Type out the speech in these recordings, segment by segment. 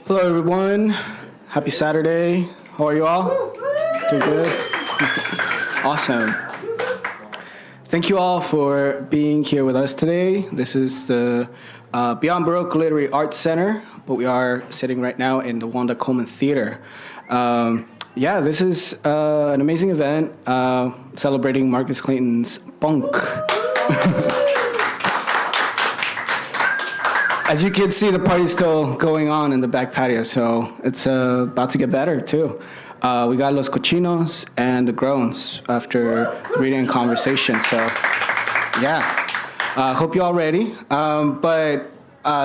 Hello, everyone. Happy Saturday. How are you all? Doing good? Awesome. Thank you all for being here with us today. This is the Beyond Baroque Literary Arts Center, but we are sitting right now in the Wanda Coleman Theater. This is an amazing event celebrating Marcus Clayton's Pónk. As you can see, the party's still going on in the back patio, so it's about to get better, too. We got Los Cochinos and the Groans after reading and conversation, so yeah. Hope you're all ready. But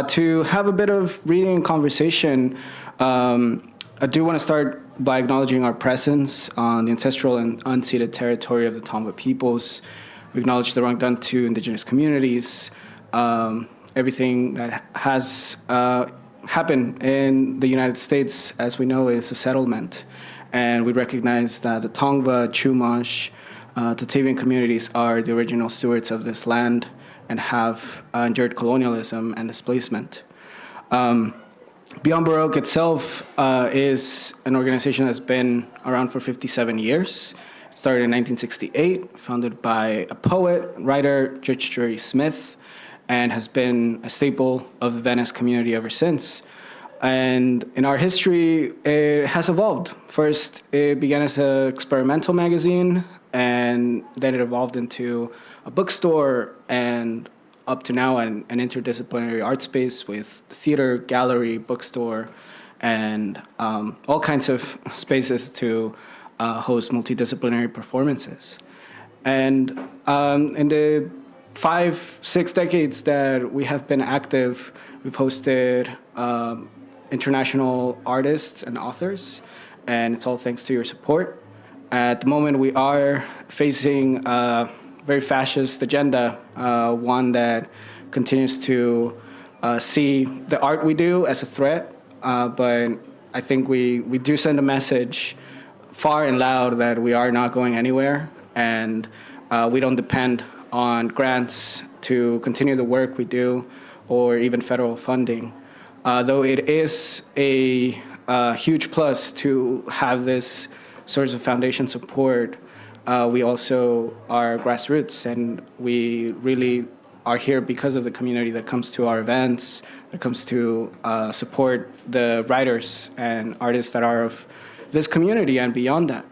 to have a bit of reading and conversation, I do want to start by acknowledging our presence on the ancestral and unceded territory of the Tongva peoples. We acknowledge the wrong done to indigenous communities, everything that has happened in the United States, as we know, is a settlement. And we recognize that the Tongva, Chumash, Tatavian communities are the original stewards of this land and have endured colonialism and displacement. Beyond Baroque itself is an organization that's been around for 57 years. It started in 1968, founded by a poet, writer, Judge Jerry Smith, and has been a staple of the Venice community ever since. And in our history, it has evolved. First, it began as an experimental magazine, and then it evolved into a bookstore, and up to now, an interdisciplinary art space with theater, gallery, bookstore, and all kinds of spaces to host multidisciplinary performances. And in the 5-6 decades that we have been active, we've hosted international artists and authors, and it's all thanks to your support. At the moment, we are facing a very fascist agenda, one that continues to see the art we do as a threat, but I think we do send a message far and loud that we are not going anywhere, and we don't depend on grants to continue the work we do or even federal funding. Though it is a huge plus to have this source of foundation support, we also are grassroots, and we really are here because of the community that comes to our events, that comes to support the writers and artists that are of this community and beyond that.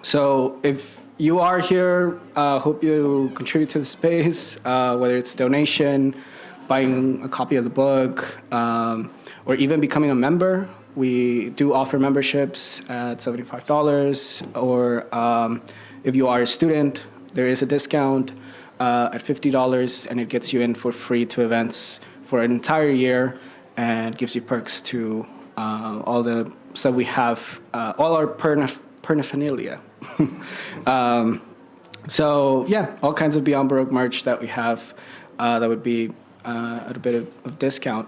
So if you are here, hope you contribute to the space, whether it's donation, buying a copy of the book, or even becoming a member. We do offer memberships at $75, or if you are a student, there is a discount at $50, and it gets you in for free to events for an entire year and gives you perks to all the stuff we have, all our paraphernalia. So yeah, all kinds of Beyond Baroque merch that we have that would be at a bit of discount.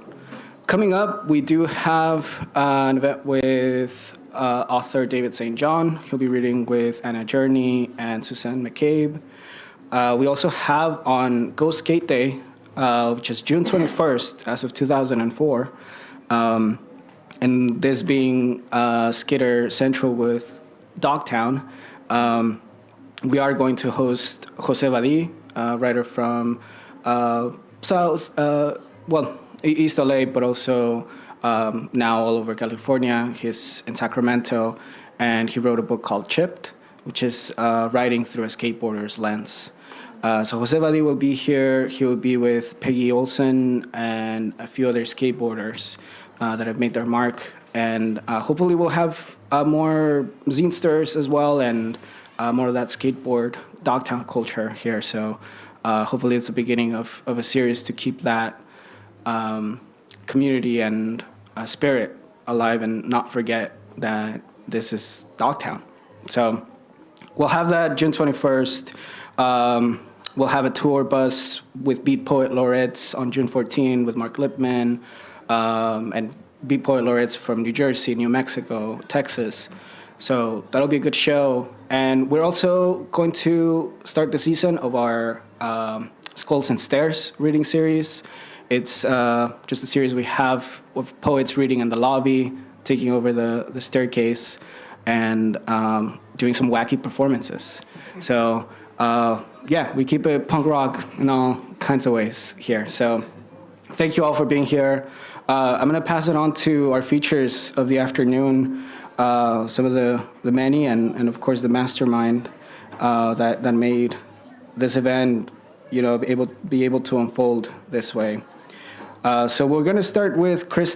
Coming up, we do have an event with author David St. John. He'll be reading with Anna Journey and Suzanne McCabe. We also have on Go Skate Day, which is June 21st, as of 2004, and this being Skater Central with Dogtown, we are going to host Jose Vadi, a writer from East LA, but also now all over California. He's in Sacramento, and he wrote a book called Chipped, which is writing through a skateboarder's lens. So Jose Vadi will be here. He will be with Peggy Olson and a few other skateboarders that have made their mark. And hopefully we'll have more zinesters as well, and more of that skateboard Dogtown culture here. So hopefully it's the beginning of a series to keep that community and spirit alive and not forget that this is Dogtown. So we'll have that June 21st. We'll have a tour bus with Beat Poet Laureates on June 14 with Mark Lipman, and Beat Poet Laureates from New Jersey, New Mexico, Texas. So that'll be a good show. And we're also going to start the season of our Skulls and Stairs reading series. It's just a series we have of poets reading in the lobby, taking over the staircase, and doing some wacky performances. So, yeah, we keep it punk rock in all kinds of ways here. So thank you all for being here. I'm going to pass it on to our features of the afternoon, some of the many, and of course the mastermind that made this event, be able to unfold this way. So we're going to start with Chris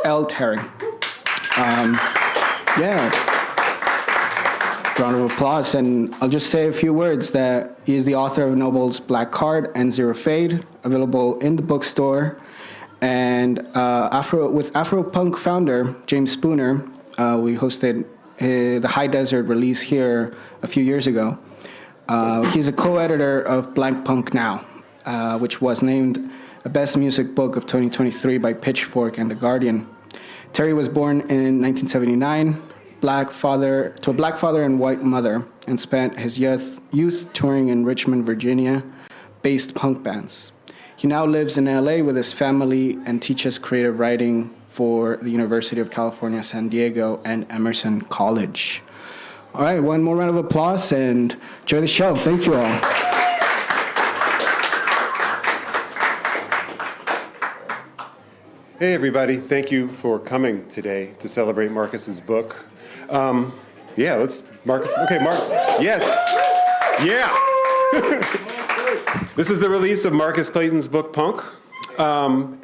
L. Terry. Yeah. Round of applause, and I'll just say a few words that he is the author of novels Black Card and Zero Fade, available in the bookstore. And with Afro-Punk founder James Spooner, we hosted the High Desert release here a few years ago. He's a co-editor of Blank Punk Now, which was named a Best Music Book of 2023 by Pitchfork and The Guardian. Terry was born in 1979, to a black father and white mother, and spent his youth touring in Richmond, Virginia-based punk bands. He now lives in LA with his family and teaches creative writing for the University of California, San Diego, and Emerson College. All right, one more round of applause and enjoy the show. Thank you all. Hey, everybody. Thank you for coming today to celebrate Marcus's book. Marcus. Okay, Mark. Yes. Yeah. This is the release of Marcus Clayton's book, Pónk.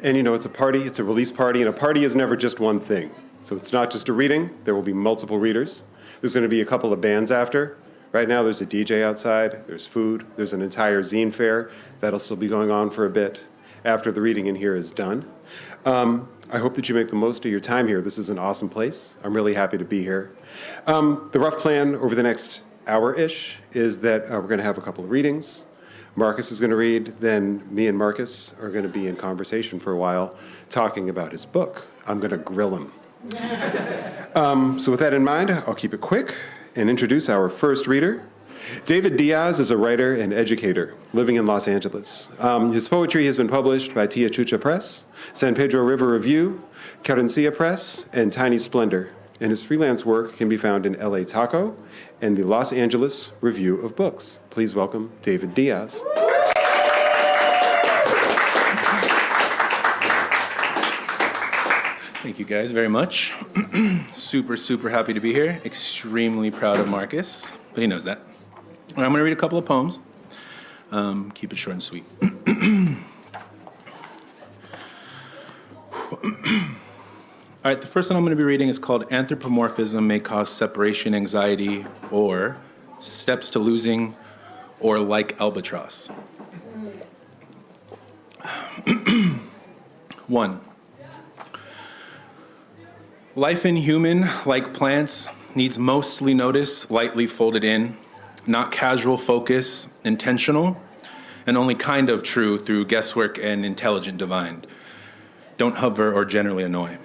It's a party. It's a release party, and a party is never just one thing. So it's not just a reading. There will be multiple readers. There's going to be a couple of bands after. Right now, there's a DJ outside. There's food. There's an entire zine fair. That'll still be going on for a bit after the reading in here is done. I hope that you make the most of your time here. This is an awesome place. I'm really happy to be here. The rough plan over the next hour-ish is that we're going to have a couple of readings. Marcus is going to read, then me and Marcus are going to be in conversation for a while, talking about his book. I'm going to grill him. So with that in mind, I'll keep it quick and introduce our first reader. David Diaz is a writer and educator living in Los Angeles. His poetry has been published by Tia Chucha Press, San Pedro River Review, Carencia Press, and Tiny Splendor. And his freelance work can be found in LA Taco and the Los Angeles Review of Books. Please welcome David Diaz. Thank you guys very much. Super happy to be here. Extremely proud of Marcus, but he knows that. And I'm going to read a couple of poems. Keep it short and sweet. All right, the first one I'm going to be reading is called Anthropomorphism May Cause Separation Anxiety, or Steps to Losing, or Like Albatross. 1. Life in human, like plants, needs mostly notice, lightly folded in, not casual focus, intentional, and only kind of true through guesswork and intelligent divined. Don't hover or generally annoy.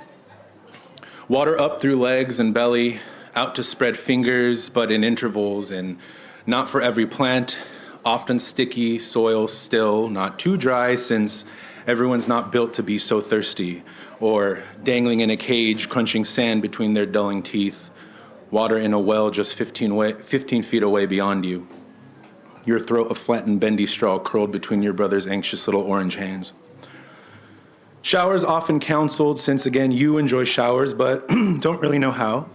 Water up through legs and belly, out to spread fingers, but in intervals, and not for every plant, often sticky, soil still, not too dry, since everyone's not built to be so thirsty, or dangling in a cage, crunching sand between their dulling teeth, water in a well just 15 feet away beyond you. Your throat a flattened, bendy straw curled between your brother's anxious little orange hands. Showers often counseled, since again you enjoy showers, but don't really know how.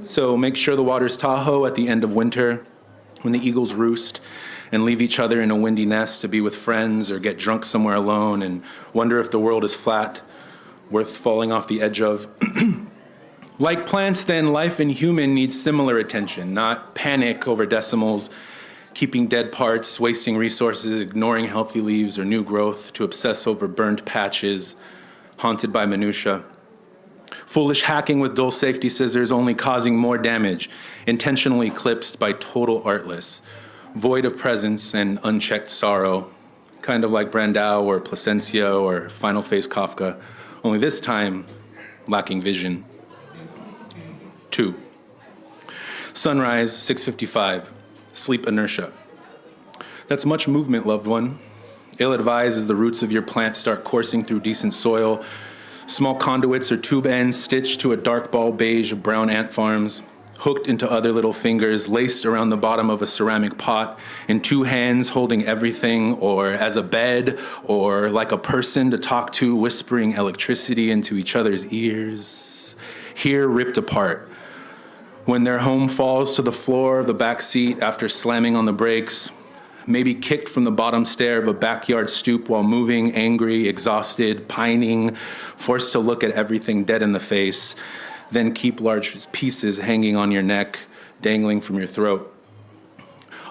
So make sure the water's Tahoe at the end of winter, when the eagles roost and leave each other in a windy nest to be with friends or get drunk somewhere alone and wonder if the world is flat, worth falling off the edge of. Like plants, then, life in human needs similar attention, not panic over decimals, keeping dead parts, wasting resources, ignoring healthy leaves or new growth to obsess over burnt patches, haunted by minutia. Foolish hacking with dull safety scissors only causing more damage, intentionally eclipsed by total artless, void of presence and unchecked sorrow, kind of like Brandau or Placencia or Final Phase Kafka, only this time lacking vision. 2. Sunrise, 6:55. Sleep inertia. That's much movement, loved one. Ill-advised as the roots of your plant start coursing through decent soil, small conduits or tube ends stitched to a dark ball beige of brown ant farms, hooked into other little fingers, laced around the bottom of a ceramic pot, in two hands holding everything, or as a bed, or like a person to talk to, whispering electricity into each other's ears. Here ripped apart. When their home falls to the floor of the back seat after slamming on the brakes, maybe kicked from the bottom stair of a backyard stoop while moving, angry, exhausted, pining, forced to look at everything dead in the face, then keep large pieces hanging on your neck, dangling from your throat.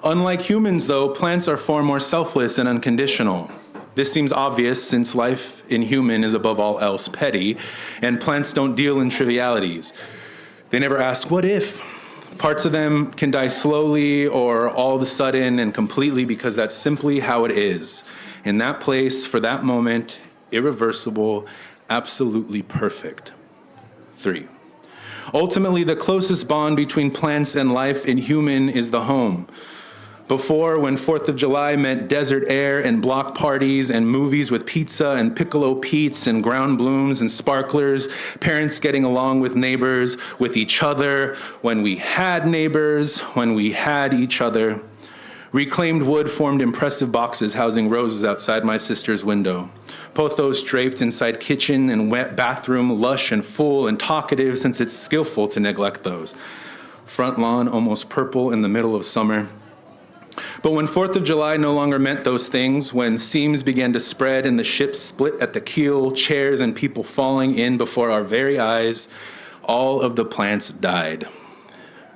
Unlike humans, though, plants are far more selfless and unconditional. This seems obvious since life in human is above all else petty, and plants don't deal in trivialities. They never ask, what if? Parts of them can die slowly or all of a sudden and completely because that's simply how it is. In that place, for that moment, irreversible, absolutely perfect. 3. Ultimately, the closest bond between plants and life in human is the home. Before, when 4th of July meant desert air and block parties and movies with pizza and piccolo Pete's and ground blooms and sparklers, parents getting along with neighbors, with each other, when we had neighbors, when we had each other. Reclaimed wood formed impressive boxes housing roses outside my sister's window. Pothos draped inside kitchen and wet bathroom, lush and full and talkative since it's skillful to neglect those. Front lawn almost purple in the middle of summer. But when 4th of July no longer meant those things, when seams began to spread and the ship split at the keel, chairs and people falling in before our very eyes, all of the plants died.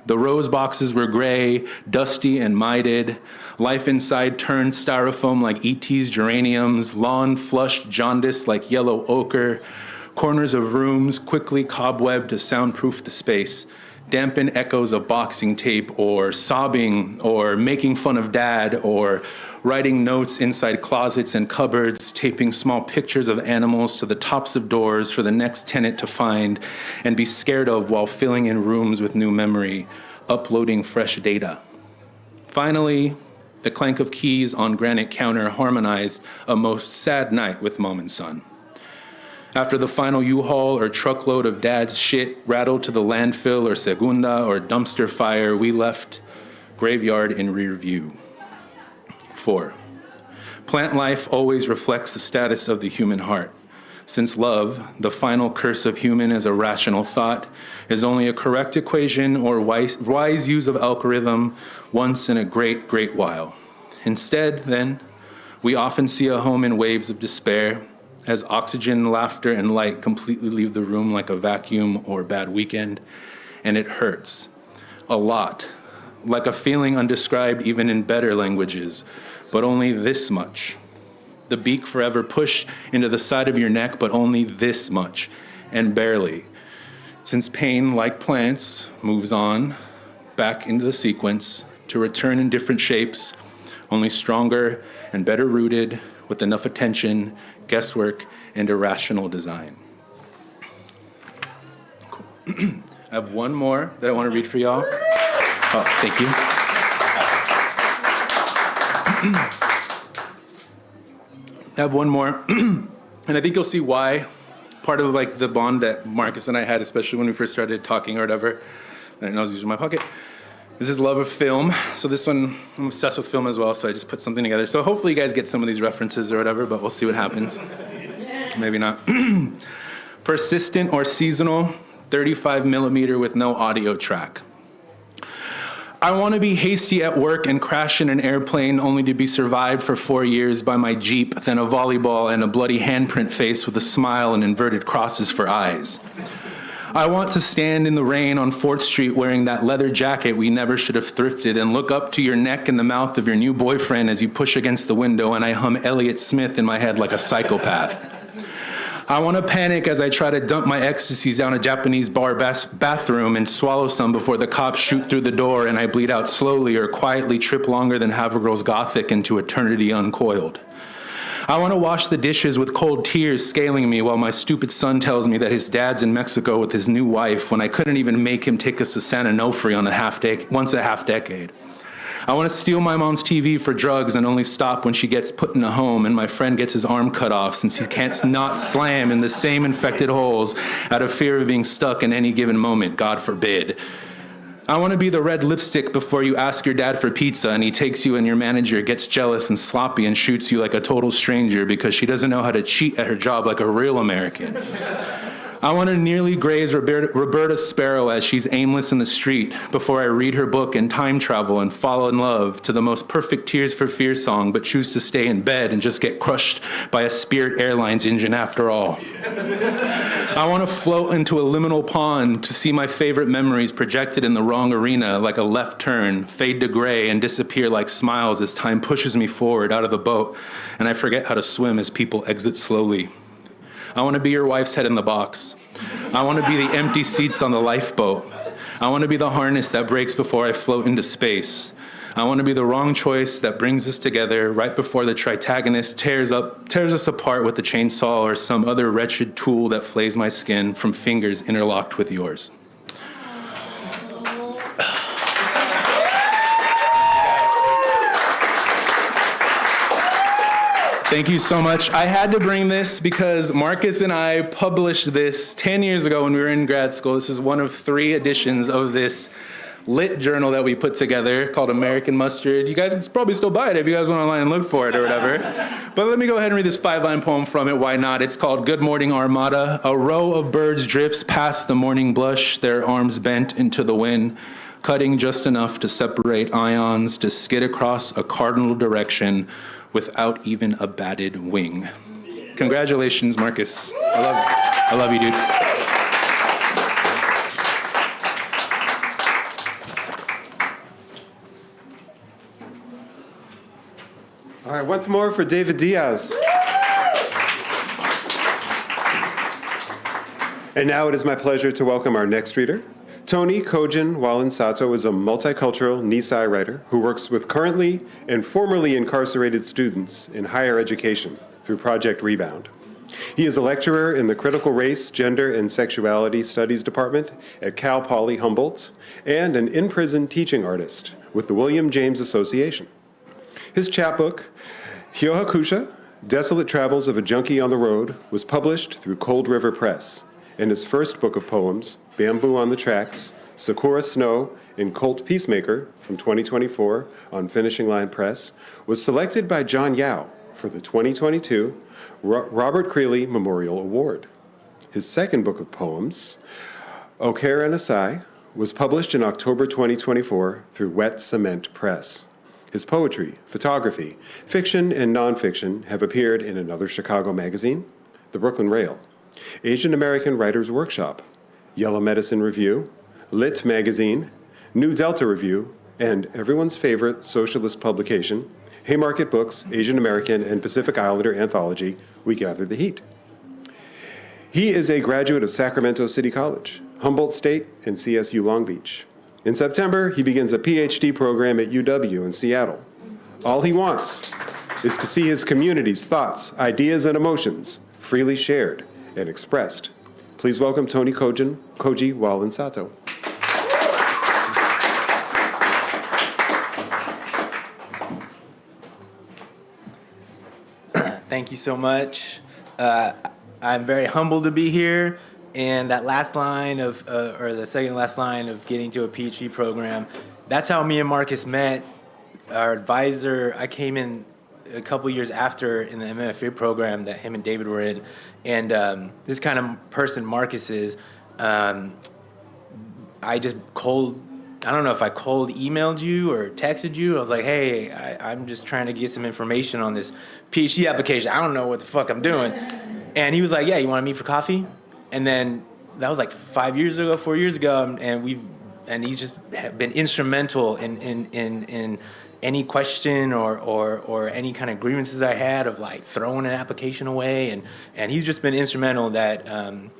The rose boxes were gray, dusty and mitred. Life inside turned styrofoam like E.T.'s geraniums, lawn flushed jaundice like yellow ochre, corners of rooms quickly cobwebbed to soundproof the space, dampen echoes of boxing tape, or sobbing, or making fun of dad, or writing notes inside closets and cupboards, taping small pictures of animals to the tops of doors for the next tenant to find and be scared of while filling in rooms with new memory, uploading fresh data. Finally, the clank of keys on granite counter harmonized a most sad night with mom and son. After the final U-Haul or truckload of dad's shit rattled to the landfill or segunda or dumpster fire, we left graveyard in rear view. 4. Plant life always reflects the status of the human heart. Since love, the final curse of human as a rational thought, is only a correct equation or wise use of algorithm once in a great, great while. Instead, then, we often see a home in waves of despair, as oxygen, laughter, and light completely leave the room like a vacuum or bad weekend, and it hurts. A lot. Like a feeling undescribed even in better languages, but only this much. The beak forever pushed into the side of your neck, but only this much, and barely. Since pain, like plants, moves on, back into the sequence, to return in different shapes, only stronger and better rooted, with enough attention, guesswork, and irrational design. Cool. I have one more that I want to read for y'all. Oh, thank you. I have one more, and I think you'll see why. Part of like the bond that Marcus and I had, especially when we first started talking or whatever, I didn't know I was using my pocket. This is love of film. So this one, I'm obsessed with film as well, so I just put something together. So hopefully you guys get some of these references or whatever, but we'll see what happens. Maybe not. Persistent or seasonal, 35 millimeter with no audio track. I want to be hasty at work and crash in an airplane only to be survived for 4 years by my Jeep, then a volleyball and a bloody handprint face with a smile and inverted crosses for eyes. I want to stand in the rain on 4th Street wearing that leather jacket we never should have thrifted and look up to your neck and the mouth of your new boyfriend as you push against the window and I hum Elliott Smith in my head like a psychopath. I want to panic as I try to dump my ecstasies down a Japanese bar bathroom and swallow some before the cops shoot through the door and I bleed out slowly or quietly trip longer than Havergirl's Gothic into eternity uncoiled. I want to wash the dishes with cold tears scaling me while my stupid son tells me that his dad's in Mexico with his new wife when I couldn't even make him take us to San Onofre on once a half decade. I want to steal my mom's TV for drugs and only stop when she gets put in a home and my friend gets his arm cut off since he can't not slam in the same infected holes out of fear of being stuck in any given moment, God forbid. I want to be the red lipstick before you ask your dad for pizza and he takes you and your manager gets jealous and sloppy and shoots you like a total stranger because she doesn't know how to cheat at her job like a real American. I want to nearly graze Roberta Sparrow as she's aimless in the street before I read her book and time travel and fall in love to the most perfect Tears for Fears song, but choose to stay in bed and just get crushed by a Spirit Airlines engine after all. I want to float into a liminal pond to see my favorite memories projected in the wrong arena like a left turn, fade to gray, and disappear like smiles as time pushes me forward out of the boat, and I forget how to swim as people exit slowly. I want to be your wife's head in the box. I want to be the empty seats on the lifeboat. I want to be the harness that breaks before I float into space. I want to be the wrong choice that brings us together right before the tritagonist tears us apart with the chainsaw or some other wretched tool that flays my skin from fingers interlocked with yours. Thank you so much. I had to bring this because Marcus and I published this 10 years ago when we were in grad school. This is one of 3 editions of this lit journal that we put together called American Mustard. You guys can probably still buy it if you guys went online and look for it or whatever. But let me go ahead and read this 5-line poem from it. Why not? It's called Good Morning Armada. A row of birds drifts past the morning blush, their arms bent into the wind, cutting just enough to separate ions to skid across a cardinal direction without even a batted wing. Congratulations, Marcus. I love you, dude. All right, once more for David Diaz. And now it is my pleasure to welcome our next reader. Tony Kojin Wallin-Sato is a multicultural Nisei writer who works with currently and formerly incarcerated students in higher education through Project Rebound. He is a lecturer in the Critical Race, Gender, and Sexuality Studies Department at Cal Poly Humboldt and an in-prison teaching artist with the William James Association. His chapbook, Hyohakusha, Desolate Travels of a Junkie on the Road, was published through Cold River Press, and his first book of poems, Bamboo on the Tracks, Sakura Snow, and Colt Peacemaker from 2024 on Finishing Line Press, was selected by John Yao for the 2022 Robert Creeley Memorial Award. His second book of poems, Okare and Asai, was published in October 2024 through Wet Cement Press. His poetry, photography, fiction, and nonfiction have appeared in Another Chicago Magazine, The Brooklyn Rail, Asian American Writers Workshop, Yellow Medicine Review, Lit Magazine, New Delta Review, and everyone's favorite socialist publication, Haymarket Books, Asian American and Pacific Islander Anthology, We Gather the Heat. He is a graduate of Sacramento City College, Humboldt State, and CSU Long Beach. In September, he begins a PhD program at UW in Seattle. All he wants is to see his community's thoughts, ideas, and emotions freely shared and expressed. Please welcome Tony Koji Wallin-Sato. Thank you so much. I'm very humbled to be here. And that last line of, or the second last line of getting to a PhD program, that's how me and Marcus met. Our advisor, I came in a couple years after in the MFA program that him and David were in. And this kind of person Marcus is, I just I don't know if I cold emailed you or texted you. I was like, hey, I'm just trying to get some information on this PhD application. I don't know what the fuck I'm doing. And he was like, yeah, you want to meet for coffee? And then that was like 4 years ago, and he's just been instrumental in any question or any kind of grievances I had of like throwing an application away, and he's just been instrumental that I'm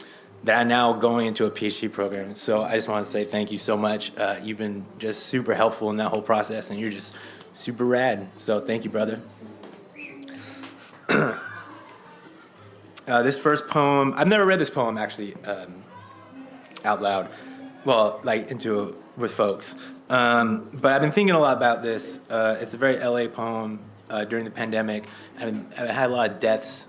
now going into a PhD program. So I just want to say thank you so much. You've been just super helpful in that whole process, and you're just super rad. So thank you, brother. This first poem, I've never read this poem actually out loud. well, like with folks. But I've been thinking a lot about this. It's a very LA poem during the pandemic. I've had a lot of deaths,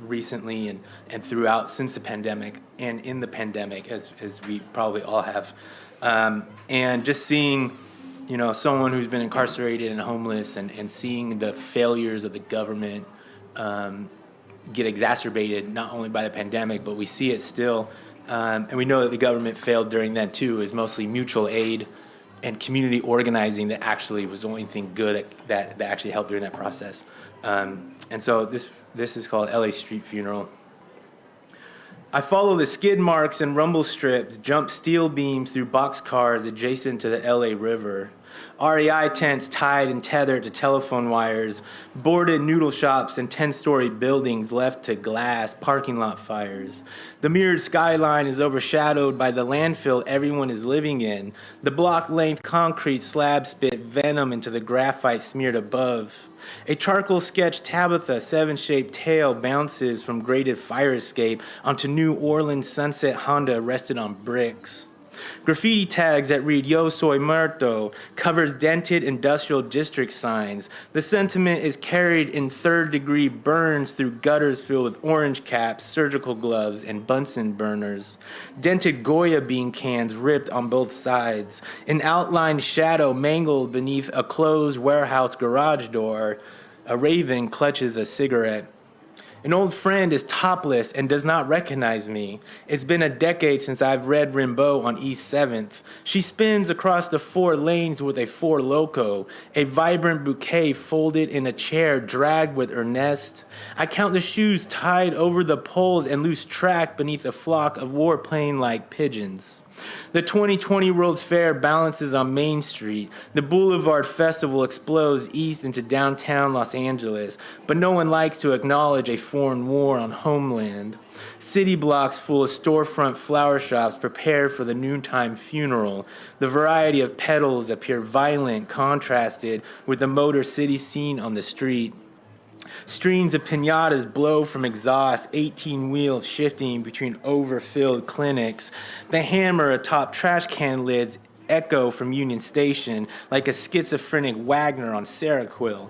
recently and throughout since the pandemic and in the pandemic, as we probably all have. And just seeing, someone who's been incarcerated and homeless and seeing the failures of the government get exacerbated not only by the pandemic, but we see it still. And we know that the government failed during that too. It was mostly mutual aid and community organizing that actually was the only thing good that actually helped during that process. And so this is called LA Street Funeral. I follow the skid marks and rumble strips, jump steel beams through boxcars adjacent to the LA River. REI tents tied and tethered to telephone wires, boarded noodle shops and 10-story buildings left to glass parking lot fires. The mirrored skyline is overshadowed by the landfill everyone is living in. The block-length concrete slab spit venom into the graphite smeared above. A charcoal sketch Tabitha 7-shaped tail bounces from grated fire escape onto New Orleans Sunset Honda rested on bricks. Graffiti tags that read "Yo soy muerto" covers dented industrial district signs. The sentiment is carried in third-degree burns through gutters filled with orange caps, surgical gloves, and Bunsen burners. Dented Goya bean cans ripped on both sides. An outlined shadow mangled beneath a closed warehouse garage door. A raven clutches a cigarette. An old friend is topless and does not recognize me. It's been a decade since I've read Rimbaud on East 7th. She spins across the 4 lanes with a Four Loko, a vibrant bouquet folded in a chair dragged with Ernest. I count the shoes tied over the poles and lose track beneath a flock of warplane-like pigeons. The 2020 World's Fair balances on Main Street. The Boulevard Festival explodes east into downtown Los Angeles, but no one likes to acknowledge a foreign war on homeland. City blocks full of storefront flower shops prepare for the noontime funeral. The variety of petals appear violent, contrasted with the Motor City scene on the street. Streams of piñatas blow from exhaust, 18 wheels shifting between overfilled clinics. The hammer atop trash can lids echo from Union Station like a schizophrenic Wagner on Seroquel.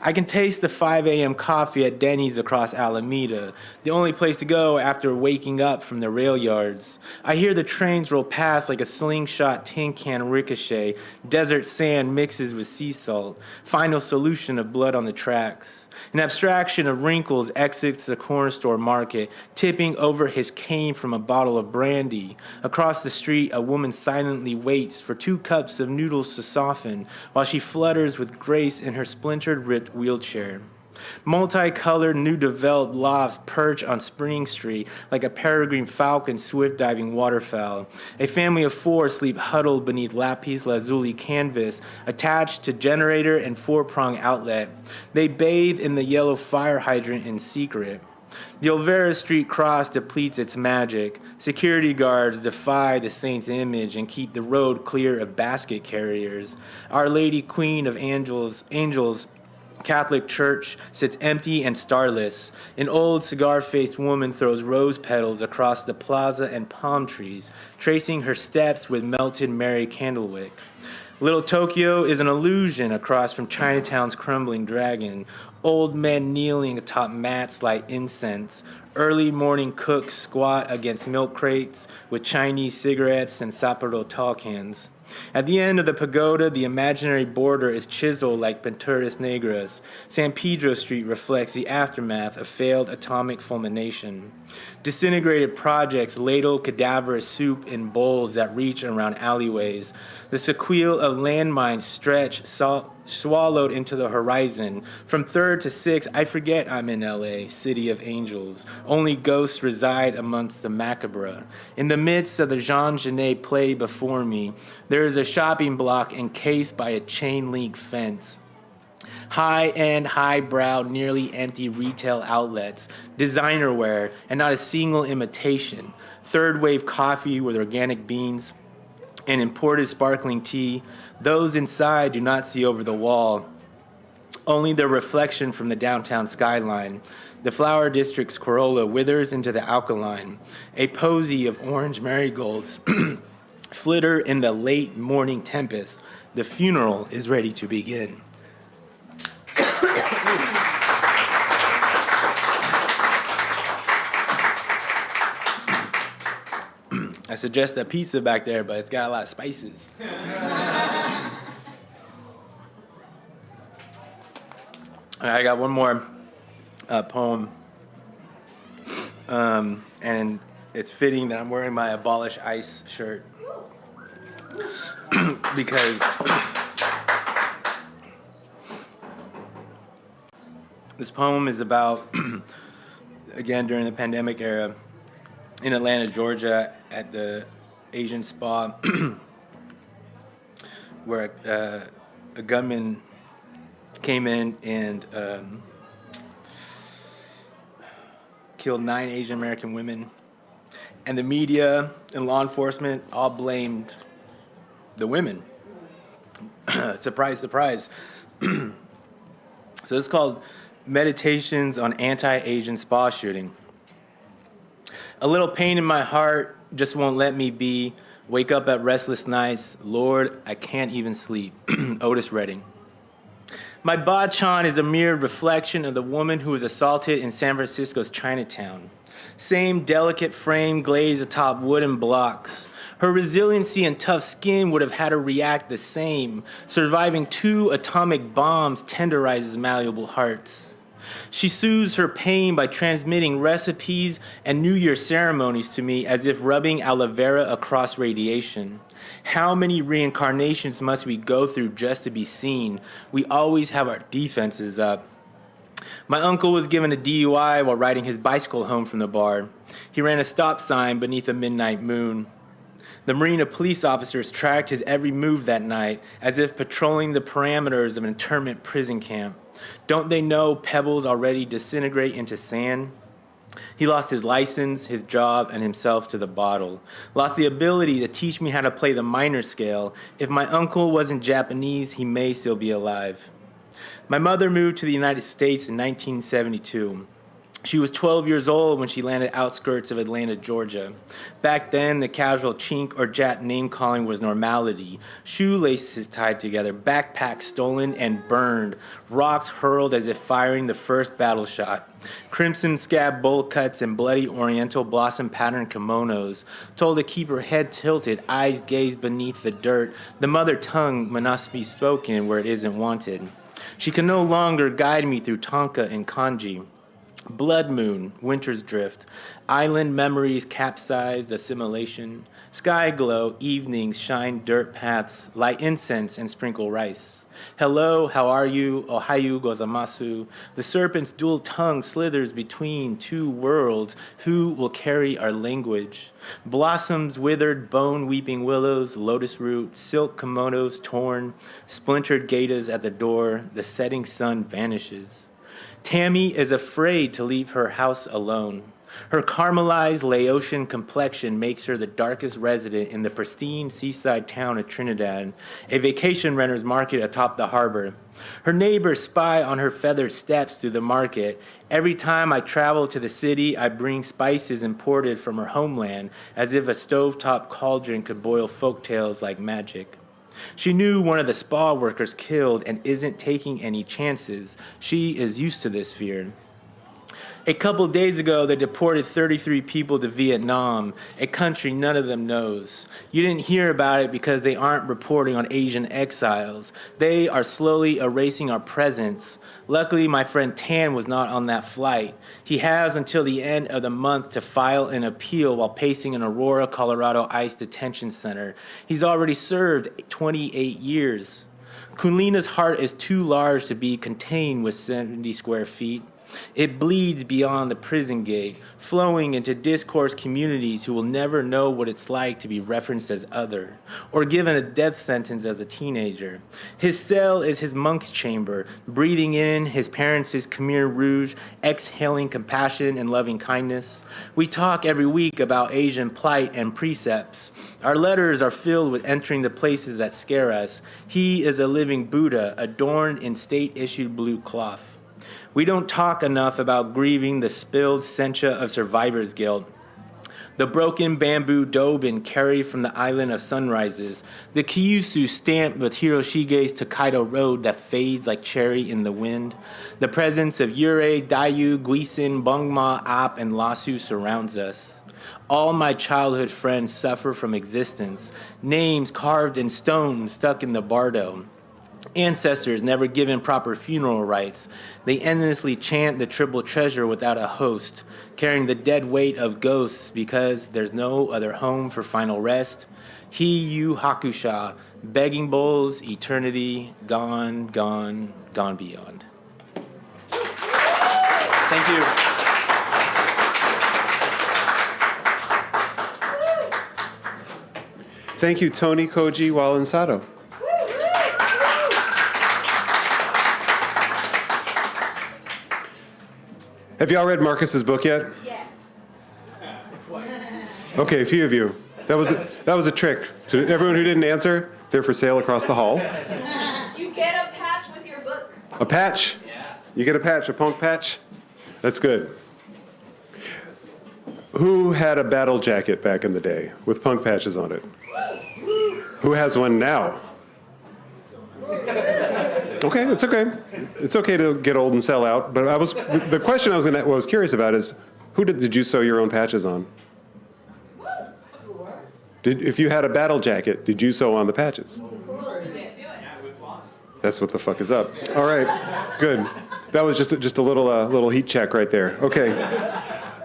I can taste the 5 a.m. coffee at Denny's across Alameda, the only place to go after waking up from the rail yards. I hear the trains roll past like a slingshot tin can ricochet. Desert sand mixes with sea salt. Final solution of blood on the tracks. An abstraction of wrinkles exits the corner store market, tipping over his cane from a bottle of brandy. Across the street, a woman silently waits for 2 cups of noodles to soften while she flutters with grace in her splintered, ripped wheelchair. Multicolored, new developed lofts perch on Spring Street like a peregrine falcon swift diving waterfowl. A family of 4 sleep huddled beneath lapis lazuli canvas attached to generator and 4-prong outlet. They bathe in the yellow fire hydrant in secret. The Olvera Street cross depletes its magic. Security guards defy the saint's image and keep the road clear of basket carriers. Our Lady Queen of Angels Catholic Church sits empty and starless. An old cigar-faced woman throws rose petals across the plaza and palm trees, tracing her steps with melted Mary Candlewick. Little Tokyo is an illusion across from Chinatown's crumbling dragon. Old men kneeling atop mats light incense. Early morning cooks squat against milk crates with Chinese cigarettes and Sapporo tall cans. At the end of the pagoda, the imaginary border is chiseled like Pinturas Negras. San Pedro Street reflects the aftermath of failed atomic fulmination. Disintegrated projects ladle cadaverous soup in bowls that reach around alleyways. The sequel of landmines stretch, swallowed into the horizon. From 3rd to 6th, I forget I'm in LA, city of angels. Only ghosts reside amongst the macabre. In the midst of the Jean Genet play before me, there is a shopping block encased by a chain-link fence. High-end, highbrow, nearly empty retail outlets, designer wear, and not a single imitation. Third-wave coffee with organic beans and imported sparkling tea. Those inside do not see over the wall, only their reflection from the downtown skyline. The flower district's corolla withers into the alkaline. A posy of orange marigolds flitter in the late morning tempest. The funeral is ready to begin. I suggest a pizza back there, but it's got a lot of spices. I got one more poem, and it's fitting that I'm wearing my Abolish ICE shirt because this poem is about, again, during the pandemic era, in Atlanta, Georgia, at the Asian spa, where a gunman came in and killed 9 Asian American women. And the media and law enforcement all blamed the women. Surprise, surprise. So it's called Meditations on Anti-Asian Spa Shooting. A little pain in my heart just won't let me be. Wake up at restless nights. Lord, I can't even sleep. Otis Redding. My bachan is a mere reflection of the woman who was assaulted in San Francisco's Chinatown. Same delicate frame glazed atop wooden blocks. Her resiliency and tough skin would have had her react the same. Surviving 2 atomic bombs tenderizes malleable hearts. She soothes her pain by transmitting recipes and New Year ceremonies to me as if rubbing aloe vera across radiation. How many reincarnations must we go through just to be seen? We always have our defenses up. My uncle was given a DUI while riding his bicycle home from the bar. He ran a stop sign beneath a midnight moon. The Marina police officers tracked his every move that night as if patrolling the parameters of an internment prison camp. Don't they know pebbles already disintegrate into sand? He lost his license, his job, and himself to the bottle. Lost the ability to teach me how to play the minor scale. If my uncle wasn't Japanese, he may still be alive. My mother moved to the United States in 1972. She was 12 years old when she landed outskirts of Atlanta, Georgia. Back then, the casual chink or jat name-calling was normality. Shoelaces tied together, backpacks stolen and burned, rocks hurled as if firing the first battle shot. Crimson scab bowl cuts and bloody oriental blossom patterned kimonos, told to keep her head tilted, eyes gazed beneath the dirt. The mother tongue must be spoken where it isn't wanted. She can no longer guide me through Tonka and kanji. Blood moon, winter's drift, island memories, capsized assimilation, sky glow, evenings, shine dirt paths, light incense and sprinkle rice. Hello, how are you? Ohayu gozaimasu. The serpent's dual tongue slithers between 2 worlds. Who will carry our language? Blossoms withered, bone-weeping willows, lotus root, silk kimonos torn, splintered gatas at the door. The setting sun vanishes. Tammy is afraid to leave her house alone. Her caramelized Laotian complexion makes her the darkest resident in the pristine seaside town of Trinidad, a vacation renter's market atop the harbor. Her neighbors spy on her feathered steps through the market. Every time I travel to the city, I bring spices imported from her homeland, as if a stovetop cauldron could boil folk tales like magic. She knew one of the spa workers killed and isn't taking any chances. She is used to this fear. A couple days ago, they deported 33 people to Vietnam, a country none of them knows. You didn't hear about it because they aren't reporting on Asian exiles. They are slowly erasing our presence. Luckily, my friend Tan was not on that flight. He has until the end of the month to file an appeal while pacing in Aurora, Colorado ICE detention center. He's already served 28 years. Kunlina's heart is too large to be contained with 70 square feet. It bleeds beyond the prison gate, flowing into discourse communities who will never know what it's like to be referenced as other, or given a death sentence as a teenager. His cell is his monk's chamber, breathing in his parents' Khmer Rouge, exhaling compassion and loving kindness. We talk every week about Asian plight and precepts. Our letters are filled with entering the places that scare us. He is a living Buddha, adorned in state-issued blue cloth. We don't talk enough about grieving the spilled sencha of survivor's guilt. The broken bamboo dobin carried from the island of sunrises. The Kyushu stamped with Hiroshige's Tokaido road that fades like cherry in the wind. The presence of Yurei, Dayu, Guisin, Bongma, Ap, and Lasu surrounds us. All my childhood friends suffer from existence. Names carved in stone stuck in the bardo. Ancestors never given proper funeral rites. They endlessly chant the triple treasure without a host, carrying the dead weight of ghosts because there's no other home for final rest. Yu Hakusha, begging bowls, eternity, gone, gone, gone beyond. Thank you. Thank you, Tony, Koji, Wallin-Sato. Have y'all read Marcus's book yet? Yes. Okay, a few of you. That was a trick. So everyone who didn't answer, they're for sale across the hall. You get a patch with your book. A patch? Yeah. You get a patch, a Pónk patch? That's good. Who had a battle jacket back in the day with Pónk patches on it? Who has one now? Okay, it's okay. It's okay to get old and sell out. But the question I was curious about is, who did you sew your own patches on? If you had a battle jacket, did you sew on the patches? That's what the fuck is up. All right, good. That was just a little heat check right there. Okay.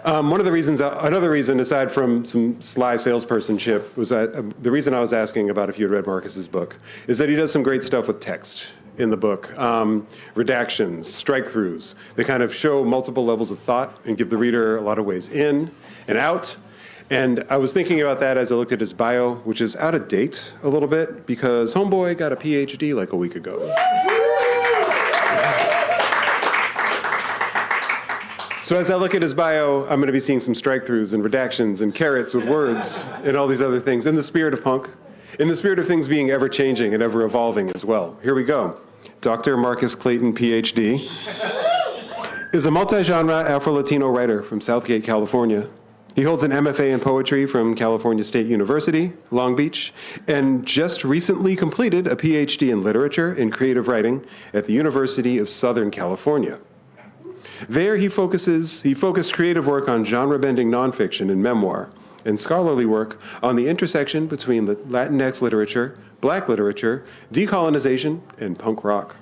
Another reason, aside from some sly salespersonship, was the reason I was asking about if you had read Marcus's book is that he does some great stuff with text in the book. Redactions, strike-throughs. They kind of show multiple levels of thought and give the reader a lot of ways in and out. And I was thinking about that as I looked at his bio, which is out of date a little bit because Homeboy got a PhD like a week ago. So as I look at his bio, I'm going to be seeing some strike-throughs and redactions and carrots with words and all these other things in the spirit of Pónk, in the spirit of things being ever-changing and ever-evolving as well. Here we go. Dr. Marcus Clayton, PhD, is a multi-genre Afro-Latino writer from Southgate, California. He holds an MFA in poetry from California State University, Long Beach, and just recently completed a PhD in literature and creative writing at the University of Southern California. There, he focused creative work on genre-bending nonfiction and memoir, and scholarly work on the intersection between Latinx literature, Black literature, decolonization, and punk rock.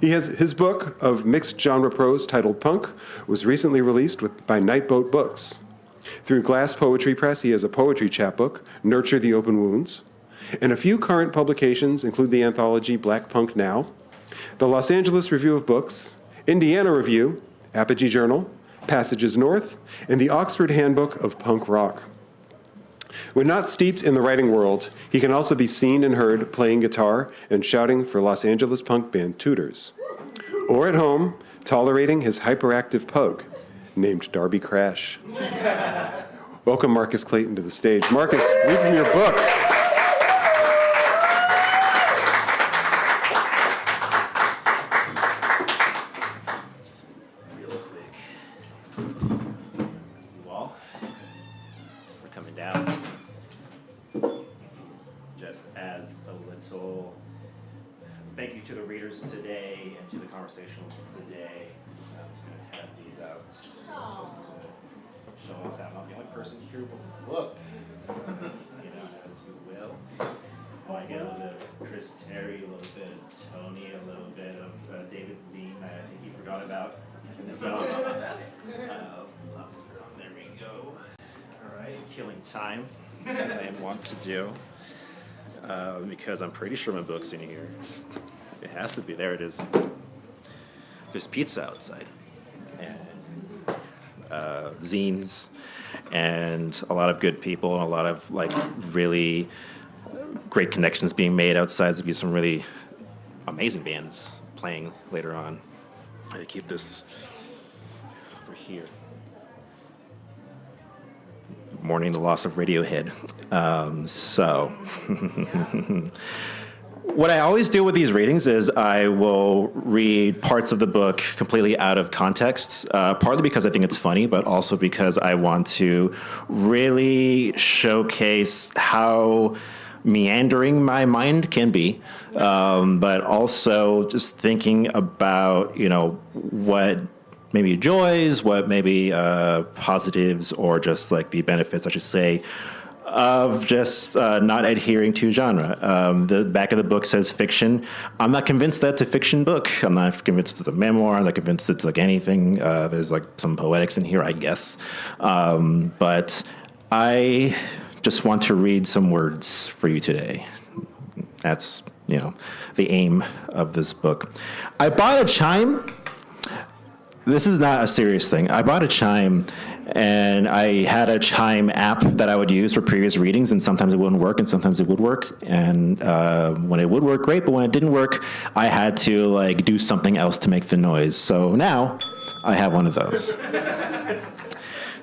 His book of mixed genre prose titled Pónk was recently released by Nightboat Books. Through Glass Poetry Press, he has a poetry chapbook, Nurture the Open Wounds, and a few current publications include the anthology Black Punk Now, the Los Angeles Review of Books, Indiana Review, Apogee Journal, Passages North, and the Oxford Handbook of Punk Rock. When not steeped in the writing world, he can also be seen and heard playing guitar and shouting for Los Angeles punk band Tutors, or at home, tolerating his hyperactive pug, named Darby Crash. Welcome Marcus Clayton to the stage. Marcus, read from your book. Real quick. You all, we're coming down. Just as a little thank you to the readers today and to the conversationals today. I'm just going to have these out. Show off that I'm not the only person here with a book. You know, as you will. I get a little bit of Chris Terry, a little bit of Tony, a little bit of David Zine that I think he forgot about. So, there we go. All right, killing time, as I want to do. Because I'm pretty sure my book's in here. It has to be. There it is. There's pizza outside. And zines. And a lot of good people. And a lot of, like, really great connections being made outside. There'll be some really amazing bands playing later on. I keep this over here. Mourning the loss of Radiohead. What I always do with these readings is I will read parts of the book completely out of context, partly because I think it's funny, but also because I want to really showcase how meandering my mind can be, but also just thinking about, what maybe joys, what maybe positives, or just like the benefits, I should say, of just not adhering to genre. The back of the book says fiction. I'm not convinced that's a fiction book. I'm not convinced it's a memoir. I'm not convinced it's like anything. There's like some poetics in here, I guess. But I just want to read some words for you today. That's, the aim of this book. I bought a chime. This is not a serious thing. I bought a chime, and I had a chime app that I would use for previous readings, and sometimes it wouldn't work, and sometimes it would work. And when it would work, great, but when it didn't work, I had to do something else to make the noise. So now I have one of those.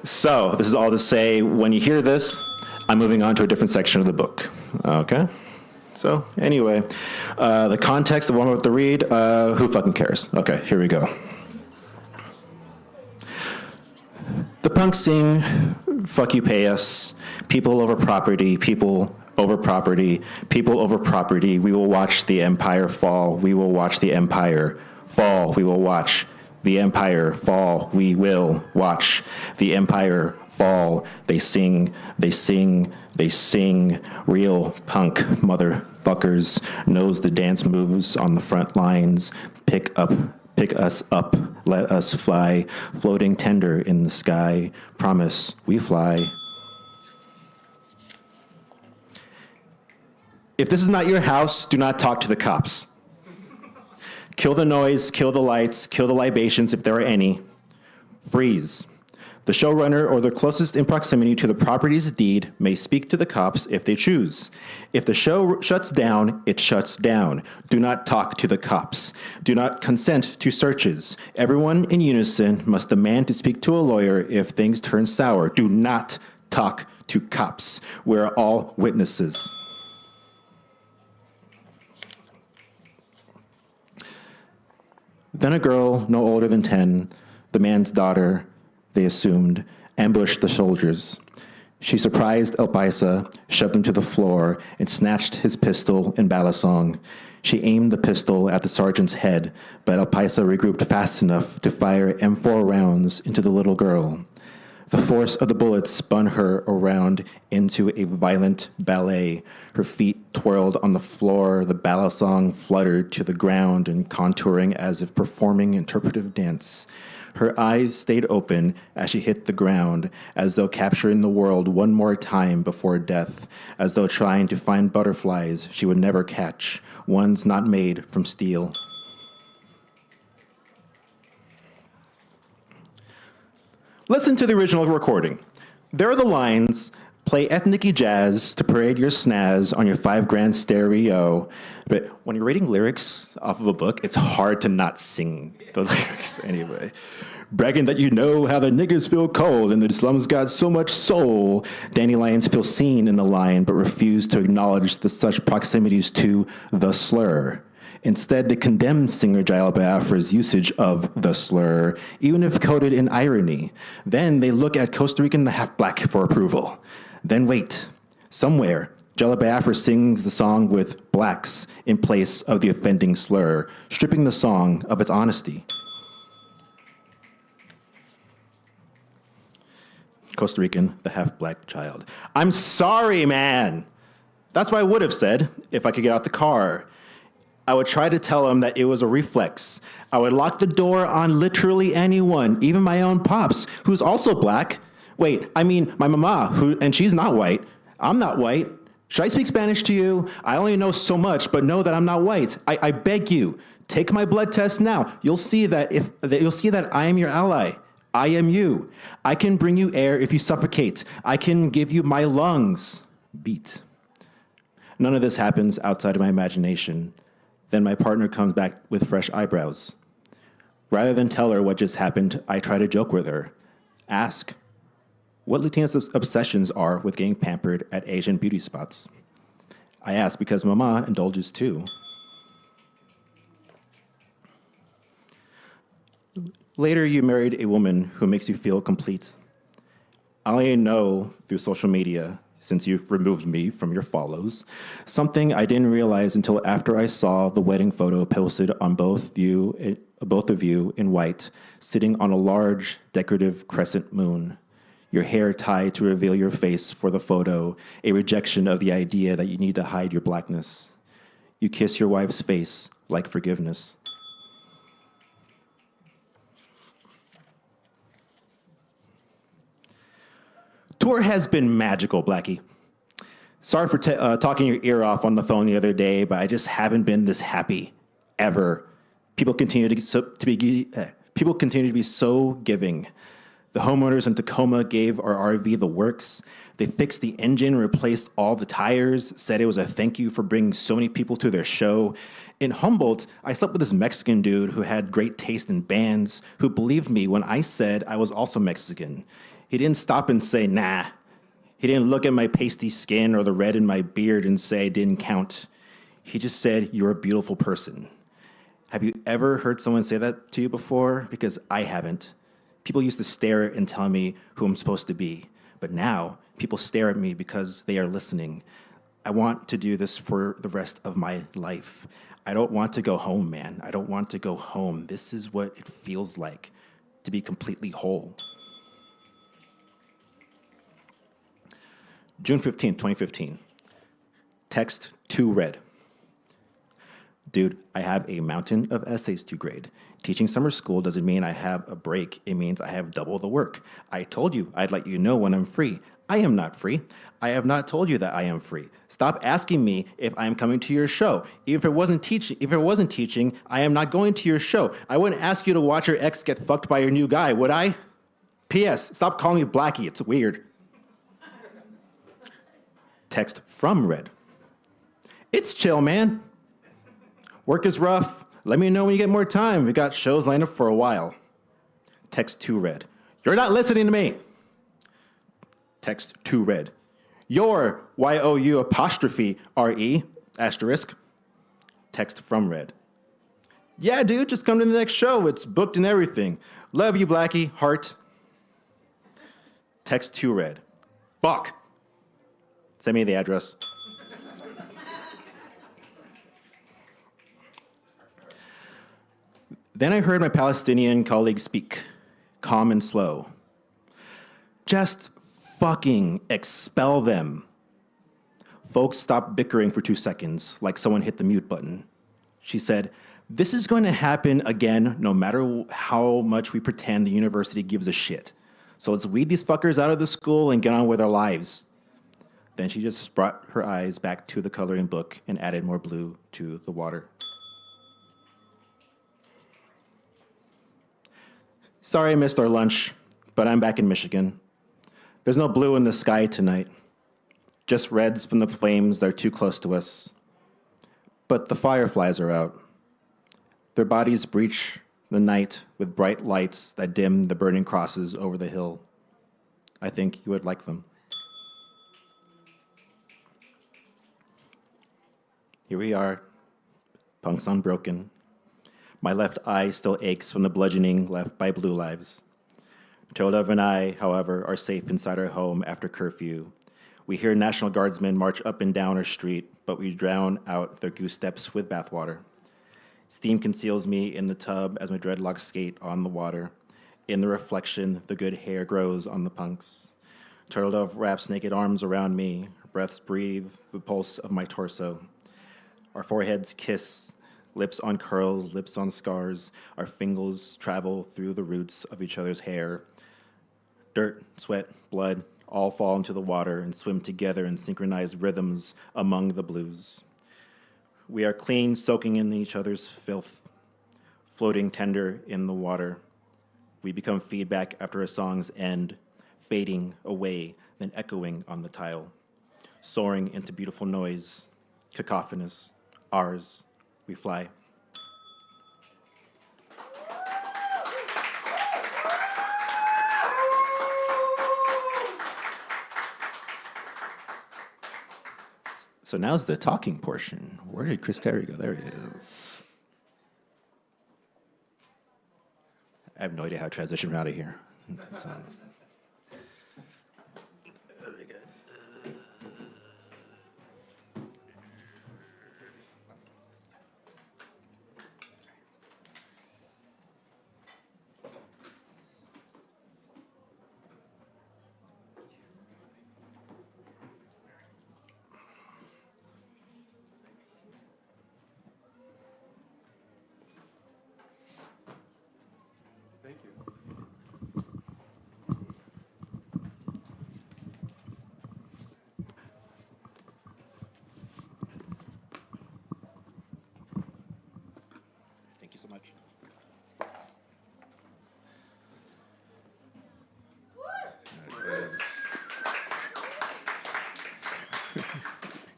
So this is all to say, when you hear this, I'm moving on to a different section of the book. Okay? So anyway, the context of what I'm about to read, who fucking cares? Okay, here we go. The punks sing, fuck you, pay us, people over property, people over property, people over property. We will watch the empire fall. We will watch the empire fall. We will watch the empire fall. We will watch the empire fall. They sing, they sing, they sing. Real punk motherfuckers knows the dance moves on the front lines. Pick us up, let us fly, floating tender in the sky. Promise we fly. If this is not your house, do not talk to the cops. Kill the noise, kill the lights, kill the libations if there are any. Freeze. The showrunner or the closest in proximity to the property's deed may speak to the cops if they choose. If the show shuts down, it shuts down. Do not talk to the cops. Do not consent to searches. Everyone in unison must demand to speak to a lawyer if things turn sour. Do not talk to cops. We're all witnesses. Then a girl no older than 10, the man's daughter, they assumed, ambushed the soldiers. She surprised El Paisa, shoved him to the floor, and snatched his pistol and balisong. She aimed the pistol at the sergeant's head, but El Paisa regrouped fast enough to fire M4 rounds into the little girl. The force of the bullets spun her around into a violent ballet. Her feet twirled on the floor, the balisong fluttered to the ground and contouring as if performing interpretive dance. Her eyes stayed open as she hit the ground, as though capturing the world one more time before death, as though trying to find butterflies she would never catch, ones not made from steel. Listen to the original recording. There are the lines, play ethnic jazz to parade your snaz on your $5,000 stereo. But when you're reading lyrics off of a book, it's hard to not sing the lyrics anyway. Bragging that you know how the niggas feel cold and the slums got so much soul. Dandelions feel seen in the line but refuse to acknowledge the such proximities to the slur. Instead, they condemn singer Jael Biafra's usage of the slur, even if coded in irony. Then they look at Costa Rican the half-black for approval. Then wait. Somewhere, Jael Biafra sings the song with blacks in place of the offending slur, stripping the song of its honesty. Costa Rican, the half-black child. I'm sorry, man. That's what I would have said if I could get out the car. I would try to tell him that it was a reflex. I would lock the door on literally anyone, even my own pops, who's also black. Wait, I mean my mama, and she's not white. I'm not white. Should I speak Spanish to you? I only know so much, but know that I'm not white. I beg you, take my blood test now. You'll see that I am your ally. I am you. I can bring you air if you suffocate. I can give you my lungs. Beat. None of this happens outside of my imagination. Then my partner comes back with fresh eyebrows. Rather than tell her what just happened, I try to joke with her. Ask what Latina's obsessions are with getting pampered at Asian beauty spots. I ask because Mama indulges too. Later, you married a woman who makes you feel complete. I only know through social media, since you've removed me from your follows, something I didn't realize until after I saw the wedding photo posted on both of you in white, sitting on a large decorative crescent moon. Your hair tied to reveal your face for the photo, a rejection of the idea that you need to hide your blackness. You kiss your wife's face like forgiveness. Tour has been magical, Blackie. Sorry for talking your ear off on the phone the other day, but I just haven't been this happy ever. People continue to be so giving. The homeowners in Tacoma gave our RV the works. They fixed the engine, replaced all the tires, said it was a thank you for bringing so many people to their show. In Humboldt, I slept with this Mexican dude who had great taste in bands, who believed me when I said I was also Mexican. He didn't stop and say, nah. He didn't look at my pasty skin or the red in my beard and say it didn't count. He just said, you're a beautiful person. Have you ever heard someone say that to you before? Because I haven't. People used to stare and tell me who I'm supposed to be. But now, people stare at me because they are listening. I want to do this for the rest of my life. I don't want to go home, man. I don't want to go home. This is what it feels like to be completely whole. June 15th, 2015. Text to Red. Dude, I have a mountain of essays to grade. Teaching summer school doesn't mean I have a break. It means I have double the work. I told you I'd let you know when I'm free. I am not free. I have not told you that I am free. Stop asking me if I am coming to your show. If it wasn't teaching, I am not going to your show. I wouldn't ask you to watch your ex get fucked by your new guy, would I? P.S. Stop calling me Blackie. It's weird. Text from Red. It's chill, man. Work is rough. Let me know when you get more time. We got shows lined up for a while. Text to Red. You're not listening to me. Text to Red. Your Y-O-U apostrophe R-E asterisk. Text from Red. Yeah, dude, just come to the next show. It's booked and everything. Love you, Blackie. Heart. Text to Red. Fuck. Send me the address. Then I heard my Palestinian colleague speak, calm and slow. Just fucking expel them. Folks stopped bickering for 2 seconds, like someone hit the mute button. She said, this is going to happen again no matter how much we pretend the university gives a shit. So let's weed these fuckers out of the school and get on with our lives. Then she just brought her eyes back to the coloring book and added more blue to the water. Sorry I missed our lunch, but I'm back in Michigan. There's no blue in the sky tonight, just reds from the flames that are too close to us. But the fireflies are out. Their bodies breach the night with bright lights that dim the burning crosses over the hill. I think you would like them. Here we are, punks unbroken. My left eye still aches from the bludgeoning left by blue lives. Todov and I, however, are safe inside our home after curfew. We hear National Guardsmen march up and down our street, but we drown out their goose steps with bathwater. Steam conceals me in the tub as my dreadlocks skate on the water. In the reflection, the good hair grows on the punks. Turtledove wraps naked arms around me. Breaths breathe the pulse of my torso. Our foreheads kiss, lips on curls, lips on scars. Our fingers travel through the roots of each other's hair. Dirt, sweat, blood all fall into the water and swim together in synchronized rhythms among the blues. We are clean, soaking in each other's filth, floating tender in the water. We become feedback after a song's end, fading away, then echoing on the tile, soaring into beautiful noise, cacophonous, ours, we fly. So now's the talking portion. Where did Chris Terry go? There he is. I have no idea how to transition out of here. So. Very good. Thank you. Thank you so much.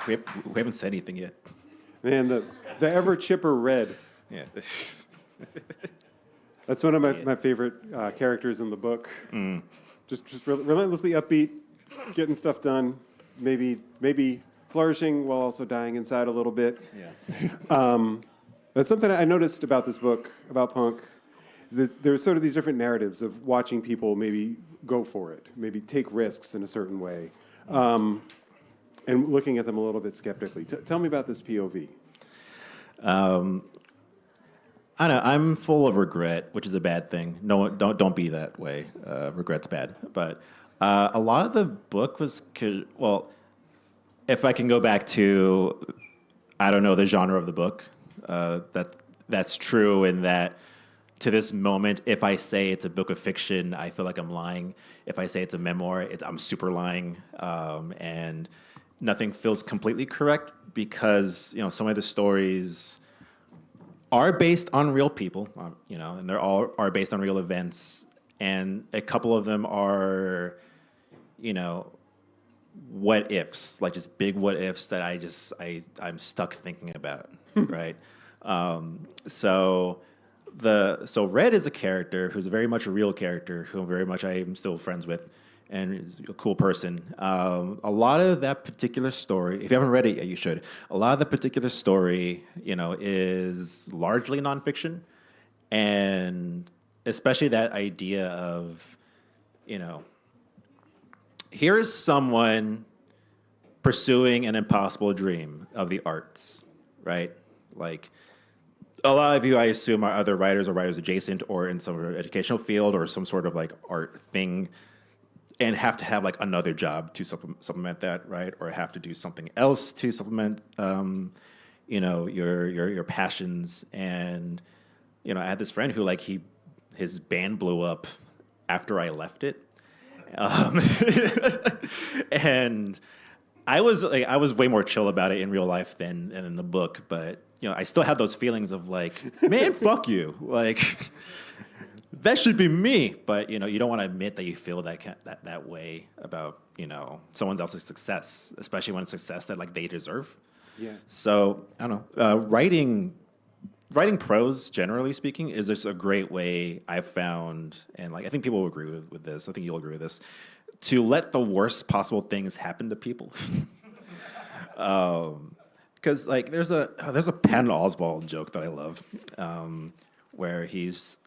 We haven't said anything yet. Man, the ever chipper Red. Yeah. That's one of my favorite characters in the book. Just relentlessly upbeat, getting stuff done, maybe flourishing while also dying inside a little bit. Yeah. That's something I noticed about this book, about Pónk. There's sort of these different narratives of watching people maybe go for it, maybe take risks in a certain way, and looking at them a little bit skeptically. Tell me about this POV. I know I'm full of regret, which is a bad thing. No, don't be that way. Regret's bad. But a lot of the book was well. If I can go back to, I don't know the genre of the book. That's true in that to this moment, if I say it's a book of fiction, I feel like I'm lying. If I say it's a memoir, I'm super lying, and nothing feels completely correct because some of the stories are based on real people, and they're all are based on real events, and a couple of them are, what ifs, like just big what ifs that I'm stuck thinking about, right? So Red is a character who's very much a real character who very much I am still friends with, and is a cool person. A lot of that particular story, if you haven't read it yet, you should. A lot of the particular story, is largely nonfiction, and especially that idea of, here is someone pursuing an impossible dream of the arts, right? Like, a lot of you, I assume, are other writers or writers adjacent or in some sort of educational field or some sort of like art thing, and have to have like another job to supplement that, right? Or have to do something else to supplement, your passions. And I had this friend who his band blew up after I left it, and I was way more chill about it in real life than in the book, but I still had those feelings of like, man, fuck you, like that should be me. But you don't want to admit that you feel that way about someone else's success, especially when it's success that like they deserve. Yeah. So I don't know. Writing prose, generally speaking, is just a great way I've found, and like I think people will agree with this. I think you'll agree with this. To let the worst possible things happen to people. Because like there's a Patton Oswalt joke that I love, where he's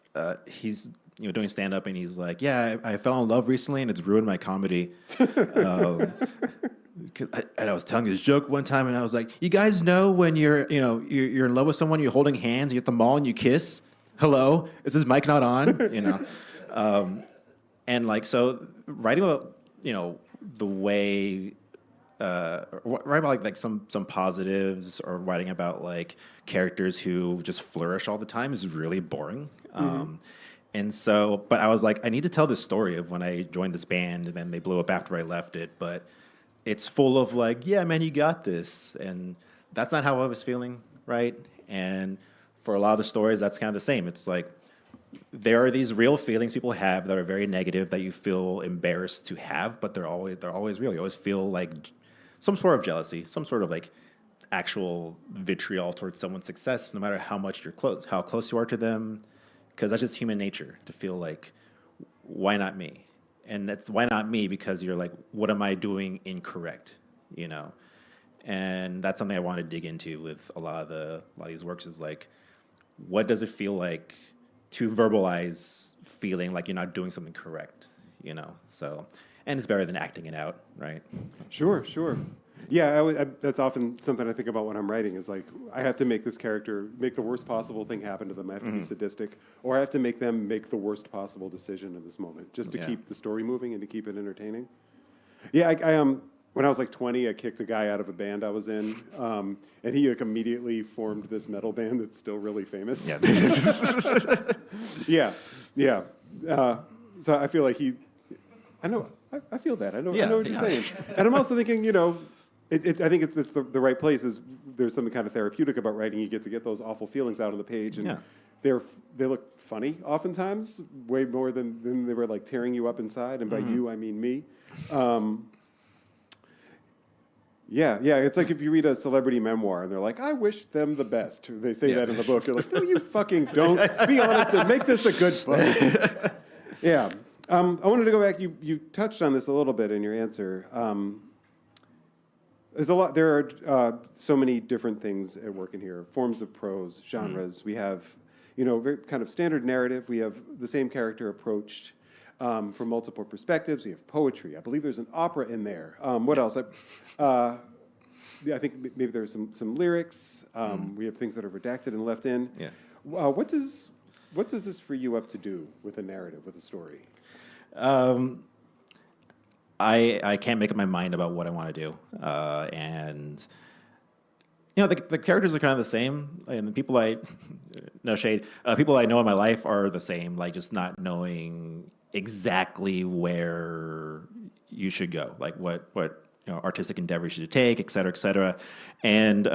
doing stand up and he's like, yeah, I fell in love recently and it's ruined my comedy. And I was telling this joke one time and I was like, you guys know when you're in love with someone, you're holding hands, you're at the mall and you kiss. Hello, is this mic not on? And like so, writing about the way. Write about like some positives, or writing about like characters who just flourish all the time is really boring. And so, but I was like, I need to tell this story of when I joined this band and then they blew up after I left it. But it's full of like, yeah, man, you got this, and that's not how I was feeling, right? And for a lot of the stories, that's kind of the same. It's like there are these real feelings people have that are very negative that you feel embarrassed to have, but they're always real. You always feel like some sort of jealousy, some sort of like actual vitriol towards someone's success, no matter how much how close you are to them, because that's just human nature to feel like, why not me? And that's why not me, because you're like, what am I doing incorrect? And that's something I want to dig into with a lot of these works is like, what does it feel like to verbalize feeling like you're not doing something correct, you know? So, and it's better than acting it out, right? Sure. Yeah, that's often something I think about when I'm writing is like, I have to make this character make the worst possible thing happen to them. I have to be sadistic, or I have to make them make the worst possible decision in this moment just to keep the story moving and to keep it entertaining. Yeah, I when I was like 20, I kicked a guy out of a band I was in, and he like immediately formed this metal band that's still really famous. Yeah. yeah. So I feel like I feel that. I know what you're saying. And I'm also thinking, you know, I think it's the right place. Is there's something kind of therapeutic about writing. You get to get those awful feelings out on the page, and they look funny oftentimes, way more than they were like tearing you up inside. And by you, I mean me. Yeah, it's like if you read a celebrity memoir and they're like, "I wish them the best." They say that in the book. You're like, "No, you fucking don't. Be honest and make this a good book." Yeah. I wanted to go back. You touched on this a little bit in your answer. There's a lot. There are so many different things at work in here. Forms of prose, genres. We have, you know, very kind of standard narrative. We have the same character approached from multiple perspectives. We have poetry. I believe there's an opera in there. What else? I think maybe there's some lyrics. We have things that are redacted and left in. Yeah. What does this free you up to do with a narrative, with a story? I can't make up my mind about what I want to do, and you know the characters are kind of the same, and the people people I know in my life are the same, like just not knowing exactly where you should go, like what you know, artistic endeavors you should take, et cetera, et cetera. And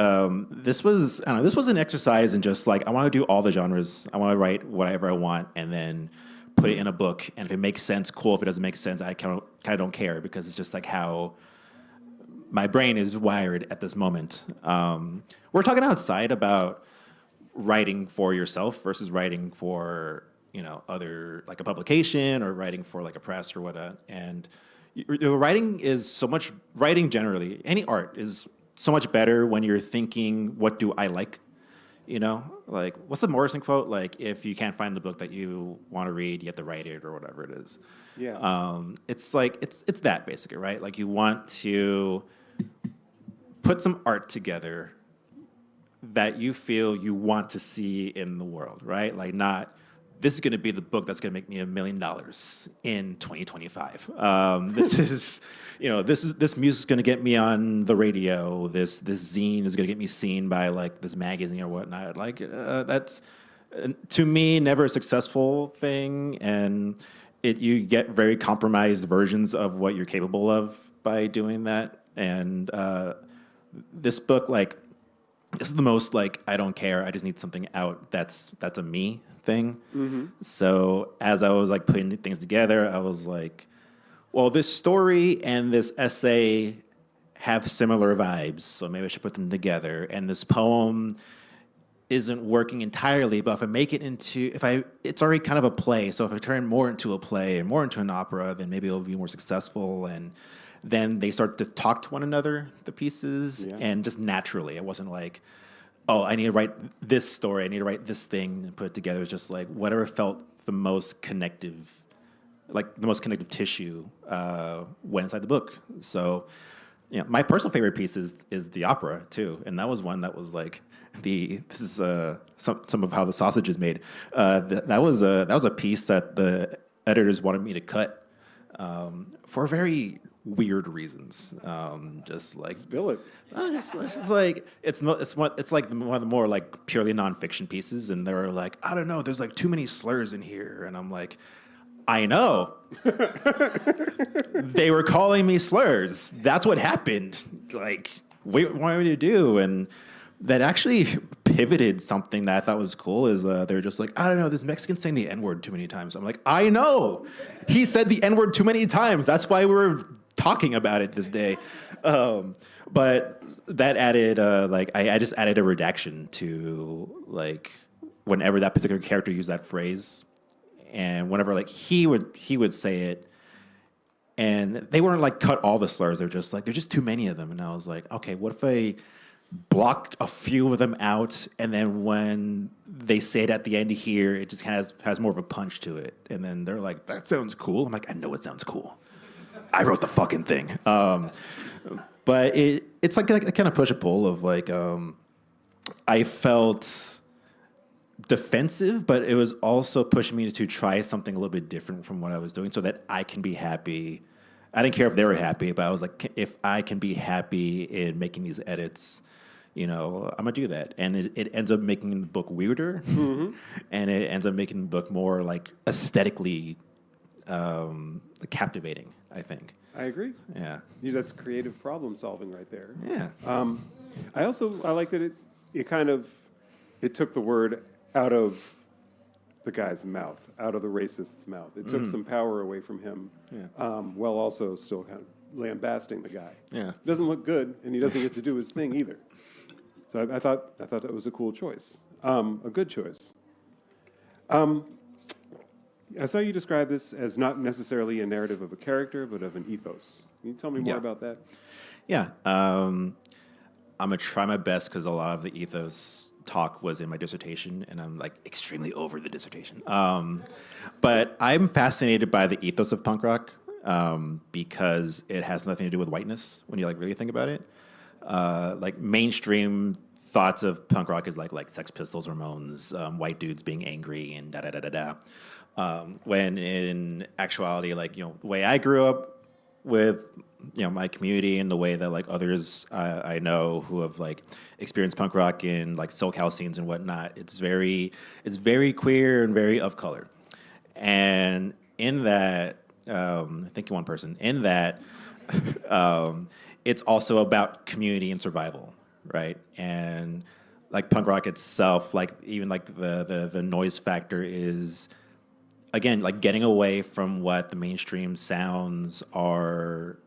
this was an exercise in just like I want to do all the genres, I want to write whatever I want, and then put it in a book, and if it makes sense, cool. If it doesn't make sense, I kind of don't care, because it's just like how my brain is wired at this moment. We're talking outside about writing for yourself versus writing for, you know, other, like a publication or writing for like a press or whatnot. And writing generally, any art is so much better when you're thinking, what do I like? You know, like, what's the Morrison quote? Like, if you can't find the book that you want to read, you have to write it, or whatever it is. Yeah. It's like, it's that basically, right? Like, you want to put some art together that you feel you want to see in the world, right? Like, not, this is going to be the book that's going to make me $1 million in 2025. This is, you know, this music is going to get me on the radio. This zine is going to get me seen by like this magazine or whatnot. Like that's to me never a successful thing, and you get very compromised versions of what you're capable of by doing that. And this book, like, this is the most like, I don't care, I just need something out that's a me thing. Mm-hmm. So as I was like putting things together, I was like, well, this story and this essay have similar vibes, so maybe I should put them together. And this poem isn't working entirely, but if I make it into, it's already kind of a play, so if I turn more into a play and more into an opera, then maybe it'll be more successful. And then they start to talk to one another, the pieces, and just naturally. It wasn't like, oh, I need to write this story, I need to write this thing and put it together. It's just like whatever felt the most connective, like the most connective tissue went inside the book. So, you know, my personal favorite piece is the opera too, and that was one that was like this is some of how the sausage is made. That was a piece that the editors wanted me to cut for very weird reasons. Just like spill it. Just like it's like one of the more like purely nonfiction pieces, and they were like, I don't know, there's like too many slurs in here, and I'm like, I know. They were calling me slurs. That's what happened. Like, what want me to do? And that actually pivoted something that I thought was cool. Is they were just like, I don't know, this Mexican saying the N-word too many times. I'm like, I know. He said the N-word too many times. That's why we were talking about it this day. But that added, I just added a redaction to, like, whenever that particular character used that phrase. And whenever, like, he would say it, And they weren't like cut all the slurs. They're just like, there's just too many of them. And I was like, okay, what if I block a few of them out, and then when they say it at the end here, it just kind of has more of a punch to it. And then they're like, that sounds cool. I'm like, I know it sounds cool. I wrote the fucking thing. But it's like a kind of push and pull of like, I felt defensive, but it was also pushing me to try something a little bit different from what I was doing so that I can be happy. I didn't care if they were happy, but I was like, if I can be happy in making these edits, I'm going to do that. And it ends up making the book weirder, and it ends up making the book more like aesthetically captivating, I think. I agree. Yeah. That's creative problem solving right there. Yeah. I like that it took the word out of the guy's mouth, out of the racist's mouth. It took some power away from him, while also still kind of lambasting the guy. Yeah. He doesn't look good, and he doesn't get to do his thing either. So I thought that was a cool choice, a good choice. I saw you describe this as not necessarily a narrative of a character, but of an ethos. Can you tell me more about that? Yeah. I'm going to try my best because a lot of the ethos talk was in my dissertation, and I'm like extremely over the dissertation. But I'm fascinated by the ethos of punk rock because it has nothing to do with whiteness when you like really think about it. Like mainstream thoughts of punk rock is like Sex Pistols, Ramones, white dudes being angry and da da da da da. When in actuality, like the way I grew up with my community and the way that like others I know who have like experienced punk rock in like SoCal scenes and whatnot, it's very queer and very of color. And in that, thinking one person, in that, it's also about community and survival, right? And like punk rock itself, like even like the noise factor is, again, like getting away from what the mainstream sounds are,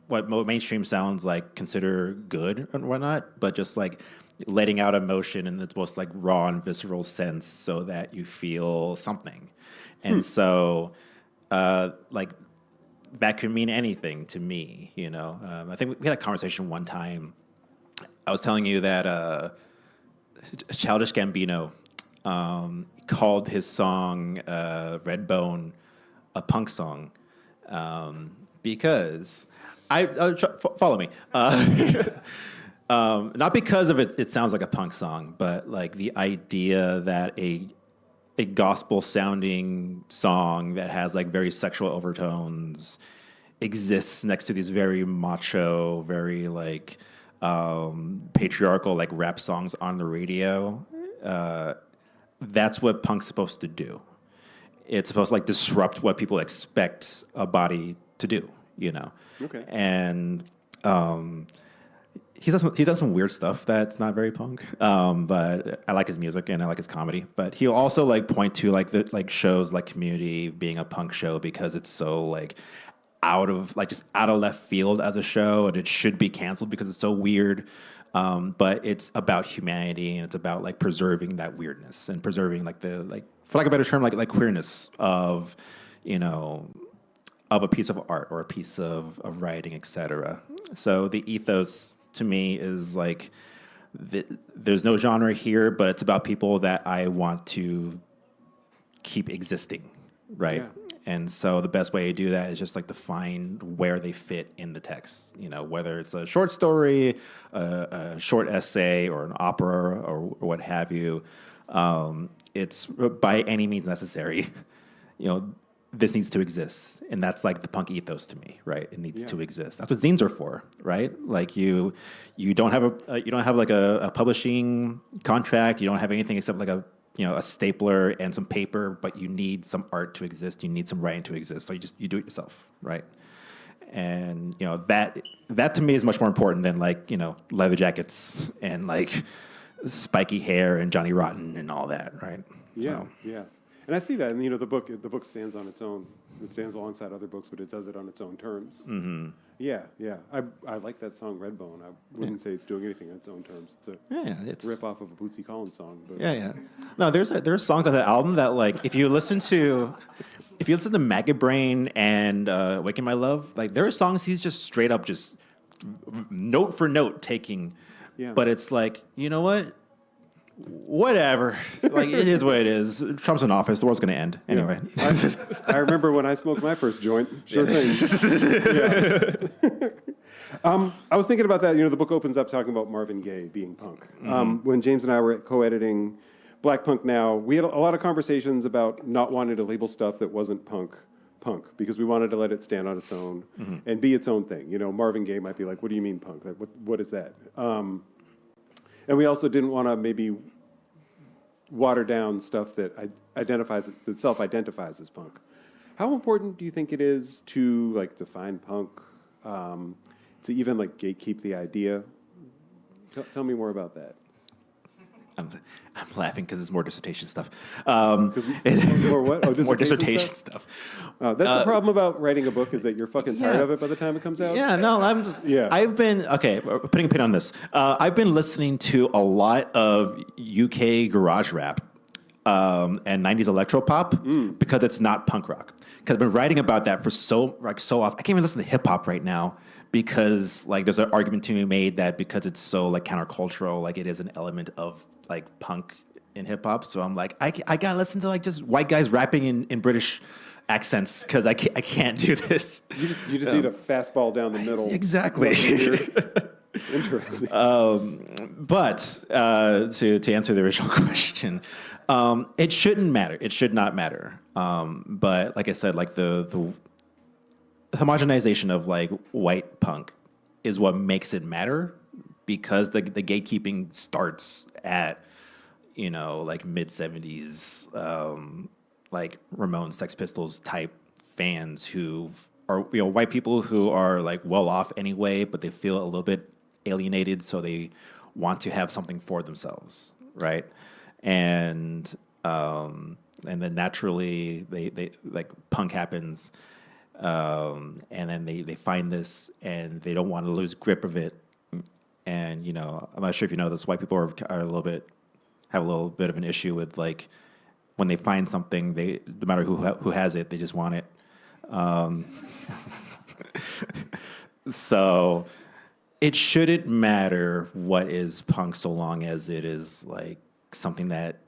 what mainstream sounds like consider good and whatnot, but just like letting out emotion in its most like raw and visceral sense so that you feel something. And so, like, that could mean anything to me, I think we had a conversation one time. I was telling you that Childish Gambino called his song Redbone a punk song because follow me. Not because of it sounds like a punk song, but like the idea that a gospel sounding song that has like very sexual overtones exists next to these very macho, very like patriarchal like rap songs on the radio. That's what punk's supposed to do. It's supposed to like disrupt what people expect a body to do, Okay. And he does some weird stuff that's not very punk. But I like his music and I like his comedy. But he'll also like point to like the like shows like Community being a punk show because it's so like out of left field as a show, and it should be canceled because it's so weird. But it's about humanity, and it's about like preserving that weirdness and preserving like the like, for lack of a better term, like queerness of of a piece of art or a piece of writing, etc. So the ethos to me is like there's no genre here, but it's about people that I want to keep existing, right? Yeah. And so the best way to do that is just like to find where they fit in the text, whether it's a short story, a short essay, or an opera, or what have you. It's by any means necessary. This needs to exist, and that's like the punk ethos to me, right? It needs to exist. That's what zines are for, right? Like you don't have a publishing contract. You don't have anything except like a stapler and some paper, but you need some art to exist. You need some writing to exist. So you do it yourself, right? And that to me is much more important than like leather jackets and like spiky hair and Johnny Rotten and all that, right? Yeah, So, yeah. And I see that, and the book stands on its own. It stands alongside other books, but it does it on its own terms. Mm-hmm. Yeah, yeah. I like that song Redbone. I wouldn't say it's doing anything on its own terms. It's a rip off of a Bootsy Collins song. But Yeah. No, there are songs on that album that like if you listen to if you listen to Maggot Brain and Waking My Love, like there are songs he's just straight up just note for note taking. Yeah. But it's like, you know what? Whatever. Like it is what it is. Trump's in office. The world's going to end anyway. I remember when I smoked my first joint. Sure thing. Yeah. I was thinking about that. You know, the book opens up talking about Marvin Gaye being punk. When James and I were co-editing Black Punk Now, we had a lot of conversations about not wanting to label stuff that wasn't punk because we wanted to let it stand on its own and be its own thing. You know, Marvin Gaye might be like, "What do you mean punk? Like, what is that?" And we also didn't want to maybe water down stuff that self-identifies as punk. How important do you think it is to like define punk? To even like gatekeep the idea? Tell me more about that. I'm laughing because it's more dissertation stuff. More what? Oh, more dissertation stuff. That's the problem about writing a book is that you're fucking tired of it by the time it comes out. Yeah, no, I've been putting a pin on this. I've been listening to a lot of UK garage rap and 90s electro pop because it's not punk rock. Because I've been writing about that for so often. I can't even listen to hip hop right now because like there's an argument to be made that because it's so like countercultural, like it is an element of like punk in hip hop. So I'm like, I gotta listen to like just white guys rapping in British accents because I can't do this. You just need a fastball down the middle. Exactly. Interesting. But to answer the original question, it shouldn't matter. It should not matter. But like I said, like the homogenization of like white punk is what makes it matter because the gatekeeping starts at, you know, like mid 70s, like Ramones, Sex Pistols type fans who are, you know, white people who are like well off anyway, but they feel a little bit alienated. So they want to have something for themselves. Right. And then naturally they like punk happens. And then they find this and they don't want to lose grip of it. And, you know, I'm not sure if you know this, white people are have a little bit of an issue with like when they find something, no matter who has it, they just want it. So it shouldn't matter what is punk so long as it is like something that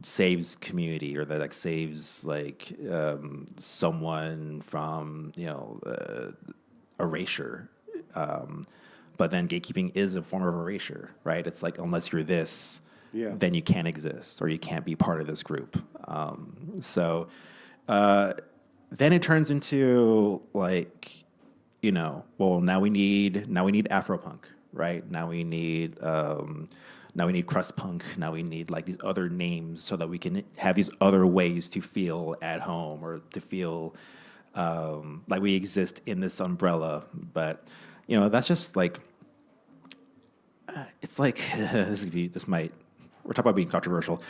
saves community or that like saves like someone from, you know, erasure. But then gatekeeping is a form of erasure, right? It's like unless you're this, then you can't exist or you can't be part of this group. So then it turns into like, you know, well, now we need Afropunk, right? Now we need crust punk. Now we need like these other names so that we can have these other ways to feel at home or to feel like we exist in this umbrella. But, you know, that's just like, it's like, we're talking about being controversial.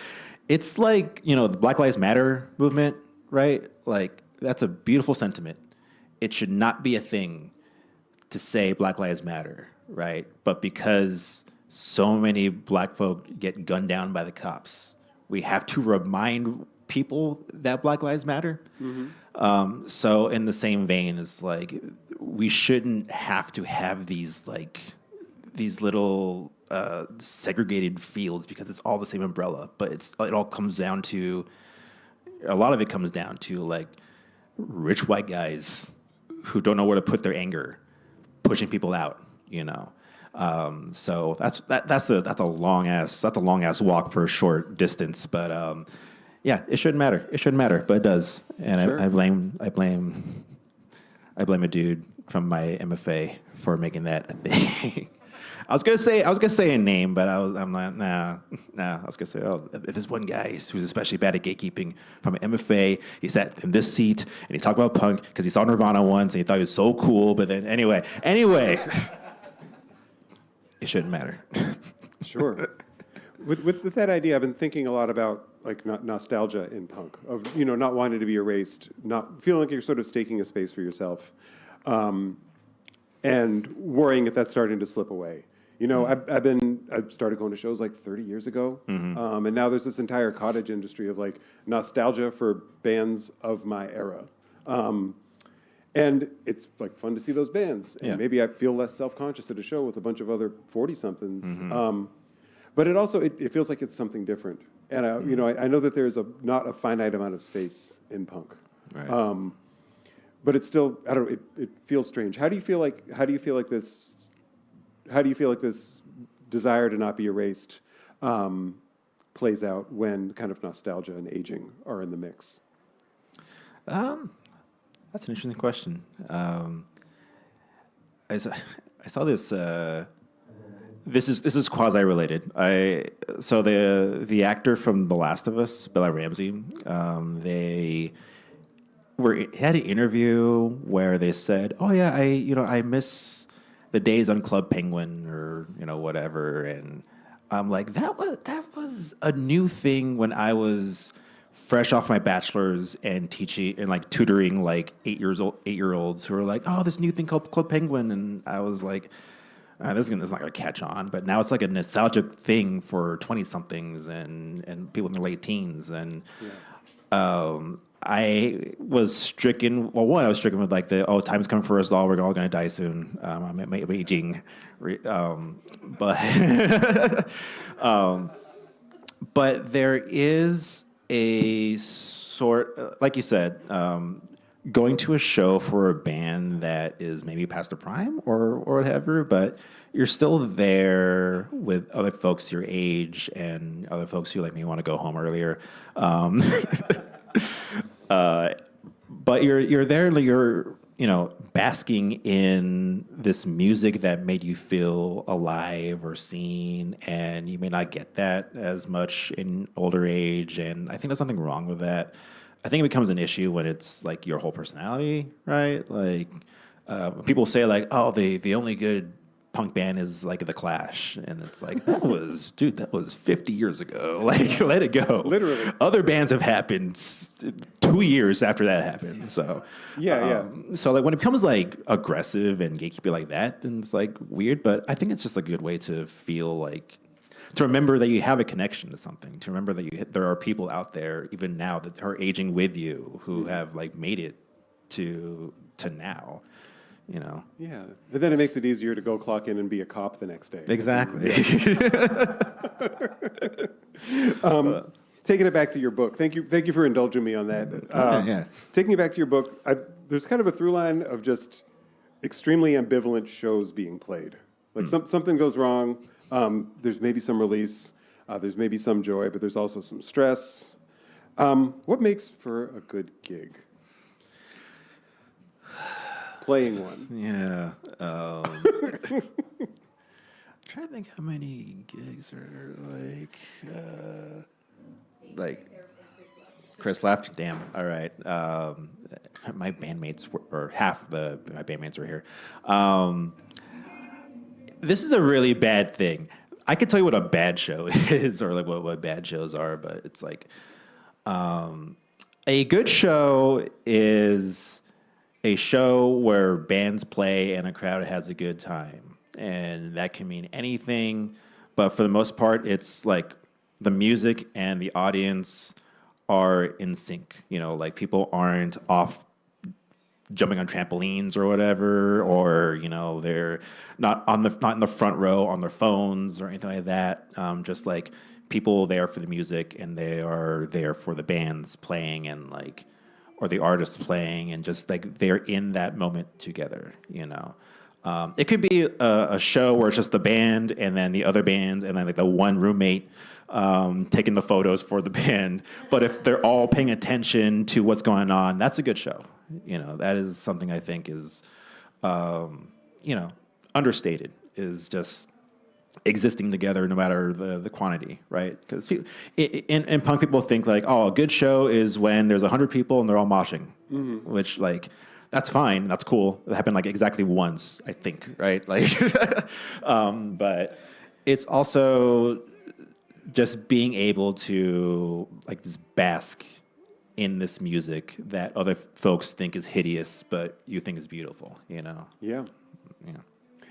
It's like, you know, the Black Lives Matter movement, right? Like, that's a beautiful sentiment. It should not be a thing to say Black Lives Matter, right? But because so many black folk get gunned down by the cops, we have to remind people that Black Lives Matter. Mm-hmm. So in the same vein, it's like we shouldn't have to have these little segregated fields because it's all the same umbrella. But it all comes down to, a lot of it comes down to like rich white guys who don't know where to put their anger, pushing people out, you know. So that's a long ass walk for a short distance, but yeah, it shouldn't matter. It shouldn't matter, but it does. And sure. I blame a dude from my MFA for making that a thing. I was gonna say a name, but I'm like, nah. I was gonna say, there's one guy who's especially bad at gatekeeping from an MFA. He sat in this seat and he talked about punk because he saw Nirvana once and he thought he was so cool. But then anyway, it shouldn't matter. Sure. With that idea, I've been thinking a lot about like nostalgia in punk of, you know, not wanting to be erased, not feeling like you're sort of staking a space for yourself, and worrying if that's starting to slip away. You know, I started going to shows like 30 years ago, and now there's this entire cottage industry of like nostalgia for bands of my era. And it's like fun to see those bands. And Yeah. maybe I feel less self-conscious at a show with a bunch of other 40-somethings. But it also, it feels like it's something different. And you know, I know that there's not a finite amount of space in punk. Right. But it's still, I don't know, it feels strange. How do you feel like this desire to not be erased plays out when kind of nostalgia and aging are in the mix? That's an interesting question. I saw this. This is quasi related. So the actor from The Last of Us, Bella Ramsey, they had an interview where they said, "Oh yeah, I miss the days on Club Penguin or whatever," and I'm like, that was a new thing when I was fresh off my bachelor's and teaching and like tutoring like 8-year-olds who were like, "Oh, this new thing called Club Penguin," and I was like, this is not gonna catch on. But now it's like a nostalgic thing for 20-somethings and people in their late teens. And I was stricken. Well, one, I was stricken with like time's coming for us all. We're all gonna die soon. I'm aging, but but there is a sort, like you said, going to a show for a band that is maybe past their prime or whatever, but you're still there with other folks your age and other folks who like me want to go home earlier. But you're there, you're basking in this music that made you feel alive or seen, and you may not get that as much in older age, and I think there's something wrong with that. I think it becomes an issue when it's like your whole personality, right? Like people say like, "Oh, the only good punk band is like The Clash," and it's like, that was 50 years ago. Like, let it go. Literally. Other bands have happened 2 years after that happened. So Yeah. So like when it becomes like aggressive and gatekeeping like that, then it's like weird. But I think it's just a good way to feel like, to remember that you have a connection to something. To remember that there are people out there even now that are aging with you who have like made it to now. Yeah. And then it makes it easier to go clock in and be a cop the next day. Exactly. Taking it back to your book. Thank you for indulging me on that. Yeah. Taking it back to your book, there's kind of a through line of just extremely ambivalent shows being played. Like something goes wrong. There's maybe some release. There's maybe some joy, but there's also some stress. What makes for a good gig? Playing one. Yeah. Trying to think how many gigs are like Chris left. Damn. All right. My bandmates or half my bandmates were here. This is a really bad thing. I could tell you what a bad show is, or like what bad shows are, but it's like a good show is a show where bands play and a crowd has a good time. And that can mean anything, but for the most part, it's like the music and the audience are in sync. Like people aren't off jumping on trampolines or whatever, or they're not in the front row on their phones or anything like that. Just like people there for the music, and they are there for the bands playing and like, or the artists playing, and just like they're in that moment together. It could be a show where it's just the band and then the other bands and then like the one roommate taking the photos for the band. But if they're all paying attention to what's going on, that's a good show. That is something I think is, understated, is just existing together no matter the quantity, right? Because in punk, people think like, oh, a good show is when there's 100 people and they're all moshing, which like, that's fine. That's cool. It happened like exactly once, I think, right? Like, but it's also just being able to like just bask in this music that other folks think is hideous, but you think is beautiful. Yeah. Yeah.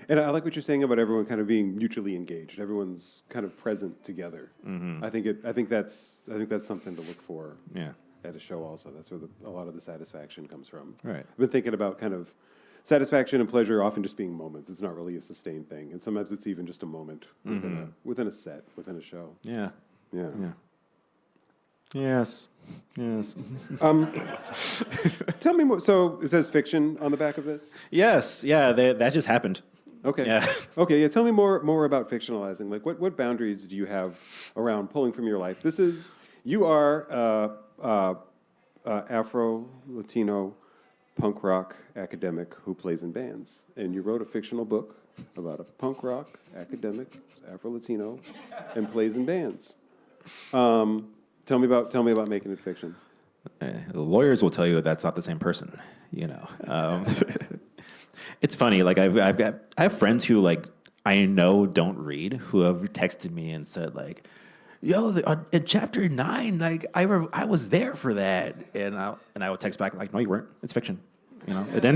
And I like what you're saying about everyone kind of being mutually engaged. Everyone's kind of present together. I think that's something to look for. Yeah. At a show also. That's where a lot of the satisfaction comes from. Right. I've been thinking about kind of satisfaction and pleasure often just being moments. It's not really a sustained thing. And sometimes it's even just a moment within a set, within a show. Yeah. Yeah. Yeah. Yes. Yes. Tell me more. So it says fiction on the back of this? Yes. Yeah. That just happened. Okay. Yeah. Okay. Yeah. Tell me more about fictionalizing. Like, what boundaries do you have around pulling from your life? You are Afro-Latino punk rock academic who plays in bands, and you wrote a fictional book about a punk rock academic, Afro-Latino, and plays in bands. Tell me about making it fiction. The lawyers will tell you that's not the same person. You know, it's funny. Like I have friends who like I know don't read who have texted me and said like, "Yo, in chapter 9, like I was there for that," and I would text back like, "No, you weren't. It's fiction." You know, and then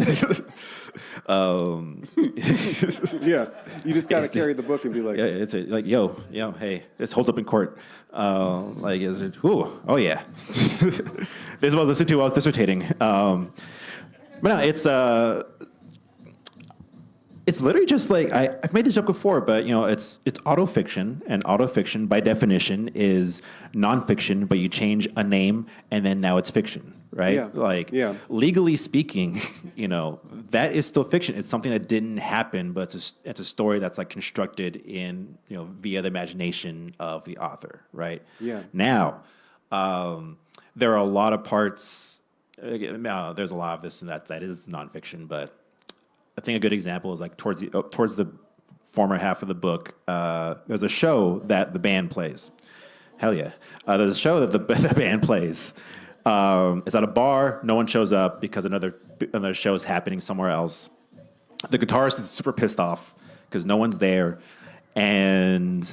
Yeah, you just got to carry the book and be like, yeah, it's like, yo, hey, this holds up in court. Like, is it? Ooh, oh yeah. This is what I listened to while I was dissertating. But no, it's literally just like I've made this joke before, but you know, it's autofiction, and autofiction by definition is nonfiction, but you change a name and then now it's fiction, right? Yeah. Like, Yeah. legally speaking, you know, that is still fiction. It's something that didn't happen, but it's a story that's like constructed in, you know, via the imagination of the author, right? Yeah. Now, there are a lot of parts. There's a lot of this and that is nonfiction, but I think a good example is like towards the former half of the book. There's a show that the band plays. Hell yeah! There's a show that the band plays. It's at a bar. No one shows up because another show is happening somewhere else. The guitarist is super pissed off because no one's there, and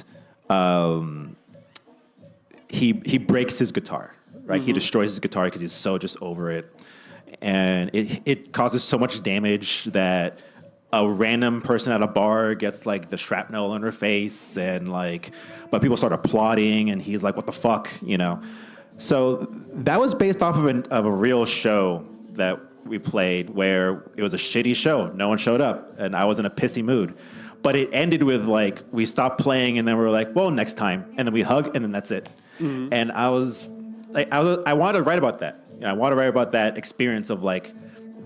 he breaks his guitar. Right, he destroys his guitar because he's so just over it. And it causes so much damage that a random person at a bar gets like the shrapnel in her face, and like, but people start applauding, and he's like, "What the fuck," you know? So that was based off of a real show that we played, where it was a shitty show. No one showed up, and I was in a pissy mood. But it ended with like we stopped playing, and then we were like, "Well, next time," and then we hug, and then that's it. And I wanted to write about that. I want to write about that experience of like,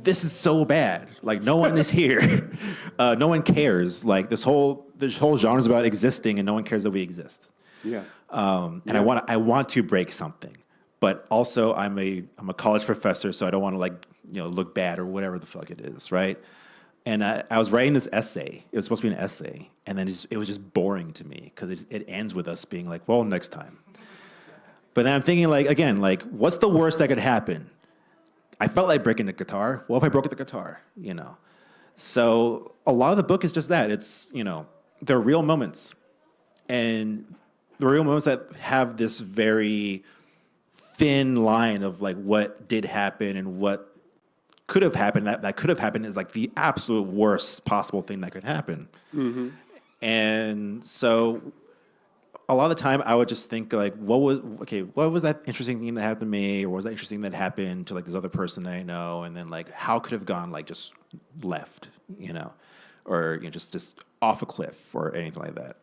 this is so bad. Like no one is here, no one cares. Like this whole genre is about existing, and no one cares that we exist. yeah. And I want to break something, but also I'm a college professor, so I don't want to like look bad or whatever the fuck it is, right? And I was writing this essay. It was supposed to be an essay, and then it was just boring to me because it ends with us being like, well, next time. But then I'm thinking, like, again, like, what's the worst that could happen? I felt like breaking the guitar. What if I broke the guitar? You know? So a lot of the book is just that. It's, they're real moments. And the real moments that have this very thin line of, like, what did happen and what could have happened. That could have happened is, like, the absolute worst possible thing that could happen. Mm-hmm. And so a lot of the time I would just think like, what was that interesting thing that happened to me, or was that interesting that happened to like this other person that I know, and then like how could have gone like just left, or just off a cliff or anything like that.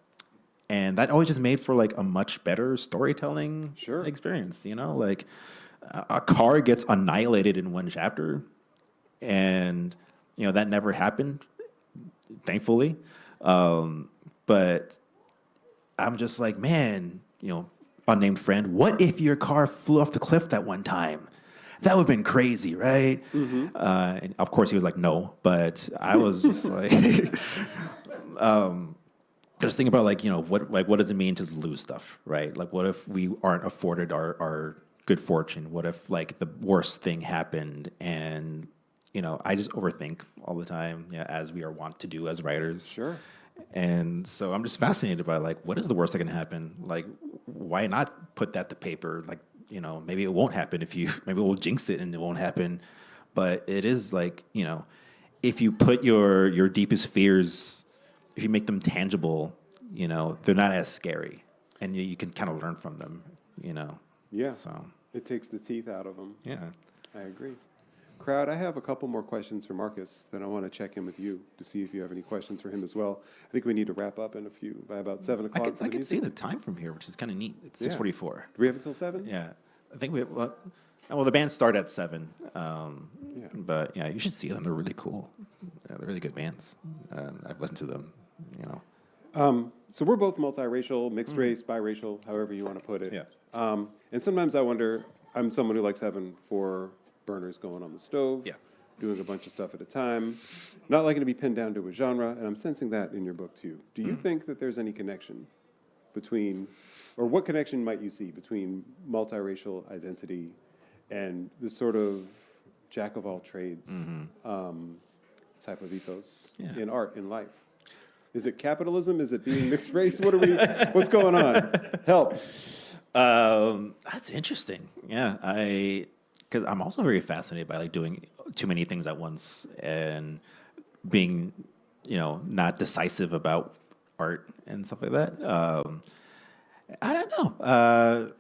And that always just made for like a much better storytelling experience, like a car gets annihilated in one chapter, and that never happened, thankfully. But I'm just like, man, unnamed friend, what if your car flew off the cliff that one time? That would have been crazy, right? Mm-hmm. And of course he was like, no, but I was just like, just thinking about like, what does it mean to lose stuff, right? Like, what if we aren't afforded our good fortune? What if like the worst thing happened? And, I just overthink all the time, as we are wont to do as writers. Sure. And so I'm just fascinated by like, what is the worst that can happen? Like, why not put that to paper? Like, maybe it won't happen maybe we'll jinx it and it won't happen. But it is like, if you put your deepest fears, if you make them tangible, you know, they're not as scary, and you can kind of learn from them, you know. Yeah. So It takes the teeth out of them. yeah. I agree. Crowd, I have a couple more questions for Marcus. Then I want to check in with you to see if you have any questions for him as well. I think we need to wrap up by about 7 o'clock. I can see the time from here, which is kind of neat. It's 6:44. Do we have until 7? Yeah, I think well, the bands start at 7. But yeah, you should see them. They're really cool. Yeah, they're really good bands. I've listened to them. You know. So we're both multiracial, mixed race, biracial, however you want to put it. Yeah. And sometimes I wonder, I'm someone who likes having 4 burners going on the stove, Yeah. doing a bunch of stuff at a time, not liking to be pinned down to a genre, and I'm sensing that in your book too. Do you think that there's any connection between, or what connection might you see between multiracial identity and this sort of jack of all trades type of ethos in art, in life? Is it capitalism? Is it being mixed race? What's going on? Help. That's interesting. Yeah, because I'm also very fascinated by like doing too many things at once and being, you know, not decisive about art and stuff like that. I don't know.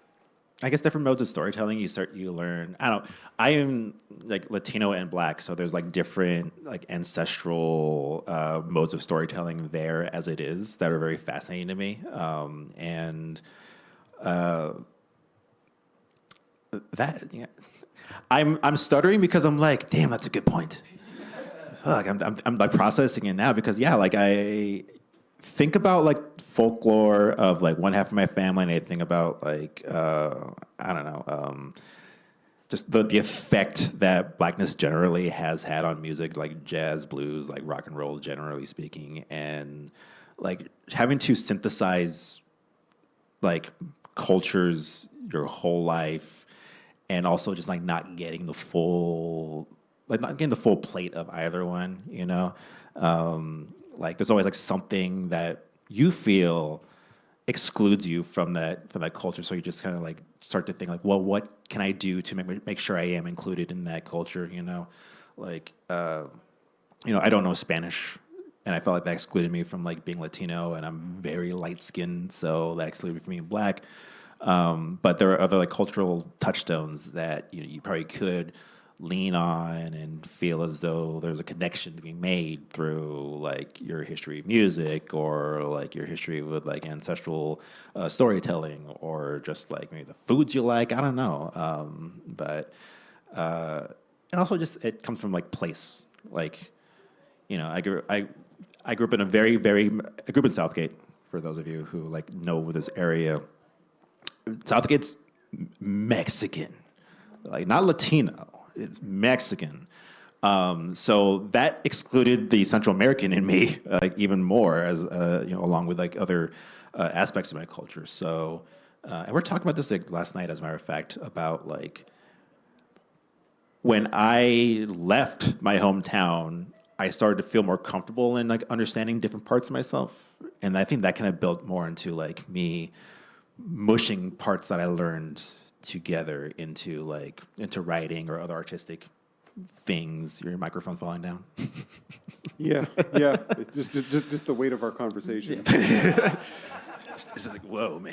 I guess different modes of storytelling. You learn. I don't know. I am like Latino and Black, so there's like different like ancestral modes of storytelling there as it is that are very fascinating to me. I'm stuttering because I'm like, damn, that's a good point. Fuck, I'm like processing it now because like I think about like folklore of like one half of my family, and I think about like I don't know, just the effect that Blackness generally has had on music, like jazz, blues, like rock and roll, generally speaking, and like having to synthesize like cultures your whole life, and also just like not getting the full plate of either one, you know. Like there's always like something that you feel excludes you from that culture, so you just kind of like start to think like, well, what can I do to make sure I am included in that culture, you know? Like you know, I don't know Spanish, and I felt like that excluded me from like being Latino, and I'm very light skinned, so that excluded me from being Black. But there are other like cultural touchstones that you probably could lean on and feel as though there's a connection to be made through like your history of music, or like your history with like ancestral storytelling, or just like maybe the foods you like. I don't know. And also just it comes from like place. Like, you know, I grew up in I grew up in Southgate, for those of you who like know this area. Southgate's Mexican, like not Latino. It's Mexican. So that excluded the Central American in me even more, as you know, along with like other aspects of my culture. So, and we're talking about this like last night, as a matter of fact, about like when I left my hometown, I started to feel more comfortable in like understanding different parts of myself, and I think that kind of built more into like me mushing parts that I learned together into writing or other artistic things. Your microphone falling down. Yeah. It's just the weight of our conversation. It's just like, whoa, man.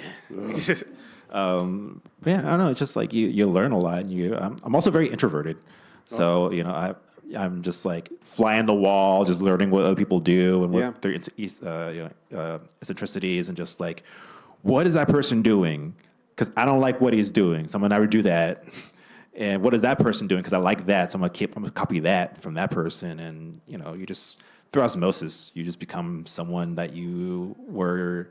Yeah, I don't know. It's just like you learn a lot, and I'm also very introverted, so you know I'm just like fly on the wall, just learning what other people do and what their eccentricities, and just like, what is that person doing? Because I don't like what he's doing, so I'm gonna never do that. And what is that person doing? Because I like that, so I'm gonna copy that from that person. And you know, you just through osmosis, you just become someone that you were.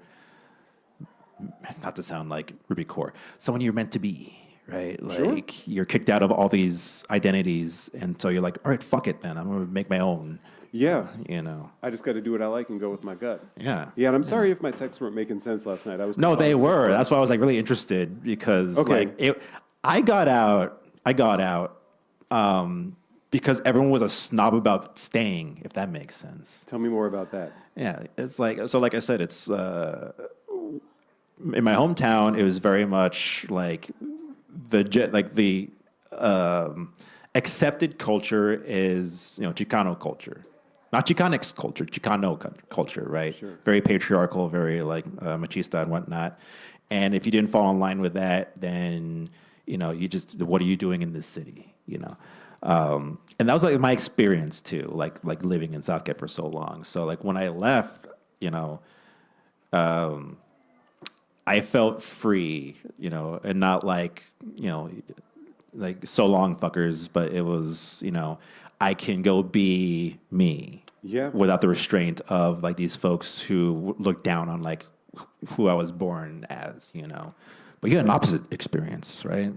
Not to sound like Ruby Core, someone you're meant to be, right? Like you're kicked out of all these identities, and so you're like, all right, fuck it, then I'm gonna make my own. Yeah, you know, I just got to do what I like and go with my gut. Yeah, and I'm sorry if my texts weren't making sense last night. No, they were. That's why I was like really interested, because I got out because everyone was a snob about staying, if that makes sense. Tell me more about that. Yeah, it's like, so like I said, it's in my hometown, it was very much like the accepted culture is, Chicano culture. Not Chicanx culture, Chicano culture, right? Sure. Very Very patriarchal, very machista and whatnot. And if you didn't fall in line with that, then, you just, what are you doing in this city, And that was like my experience too, like living in Southgate for so long. So like when I left, I felt free, and not like, like so long fuckers, but it was, I can go be me. Yeah. Without the restraint of like these folks who look down on like who I was born as, But you had an opposite experience, right?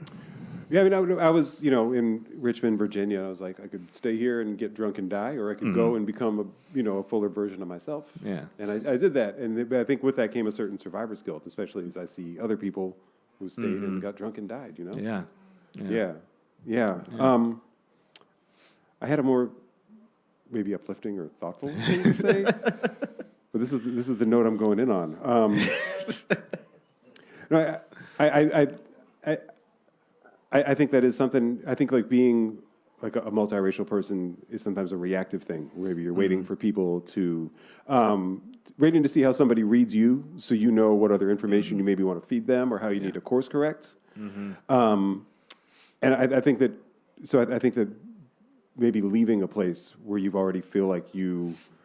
Yeah, I mean, I was, in Richmond, Virginia. I was like, I could stay here and get drunk and die, or I could go and become a fuller version of myself. Yeah. And I did that, and I think with that came a certain survivor's guilt, especially as I see other people who stayed and got drunk and died. Yeah. Yeah. I had a more maybe uplifting or thoughtful thing to say, but this is the note I'm going in on. No, I think that is something. I think like being like a multiracial person is sometimes a reactive thing. Maybe you're waiting for people to, waiting to see how somebody reads you, so you know what other information you maybe want to feed them or how you need to course correct. And I think that. So I think that maybe leaving a place where you've already feel like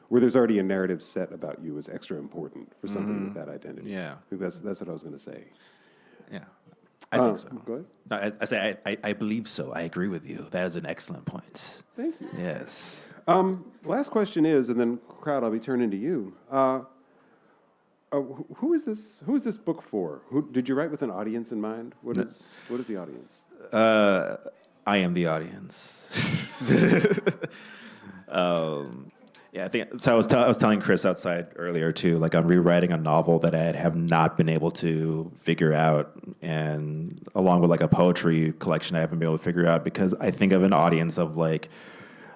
where there's already a narrative set about you is extra important for somebody with that identity. Yeah. I think that's what I was going to say. Yeah. I think so. Go ahead. No, I say I believe so. I agree with you. That is an excellent point. Thank you. Yes. Last question is, and then crowd, I'll be turning to you. Who is this book for? Who did you write with an audience in mind? What is the audience? I am the audience. Yeah, I think so. I was telling Chris outside earlier too. Like I'm rewriting a novel that I have not been able to figure out, and along with like a poetry collection, I haven't been able to figure out because I think of an audience of like,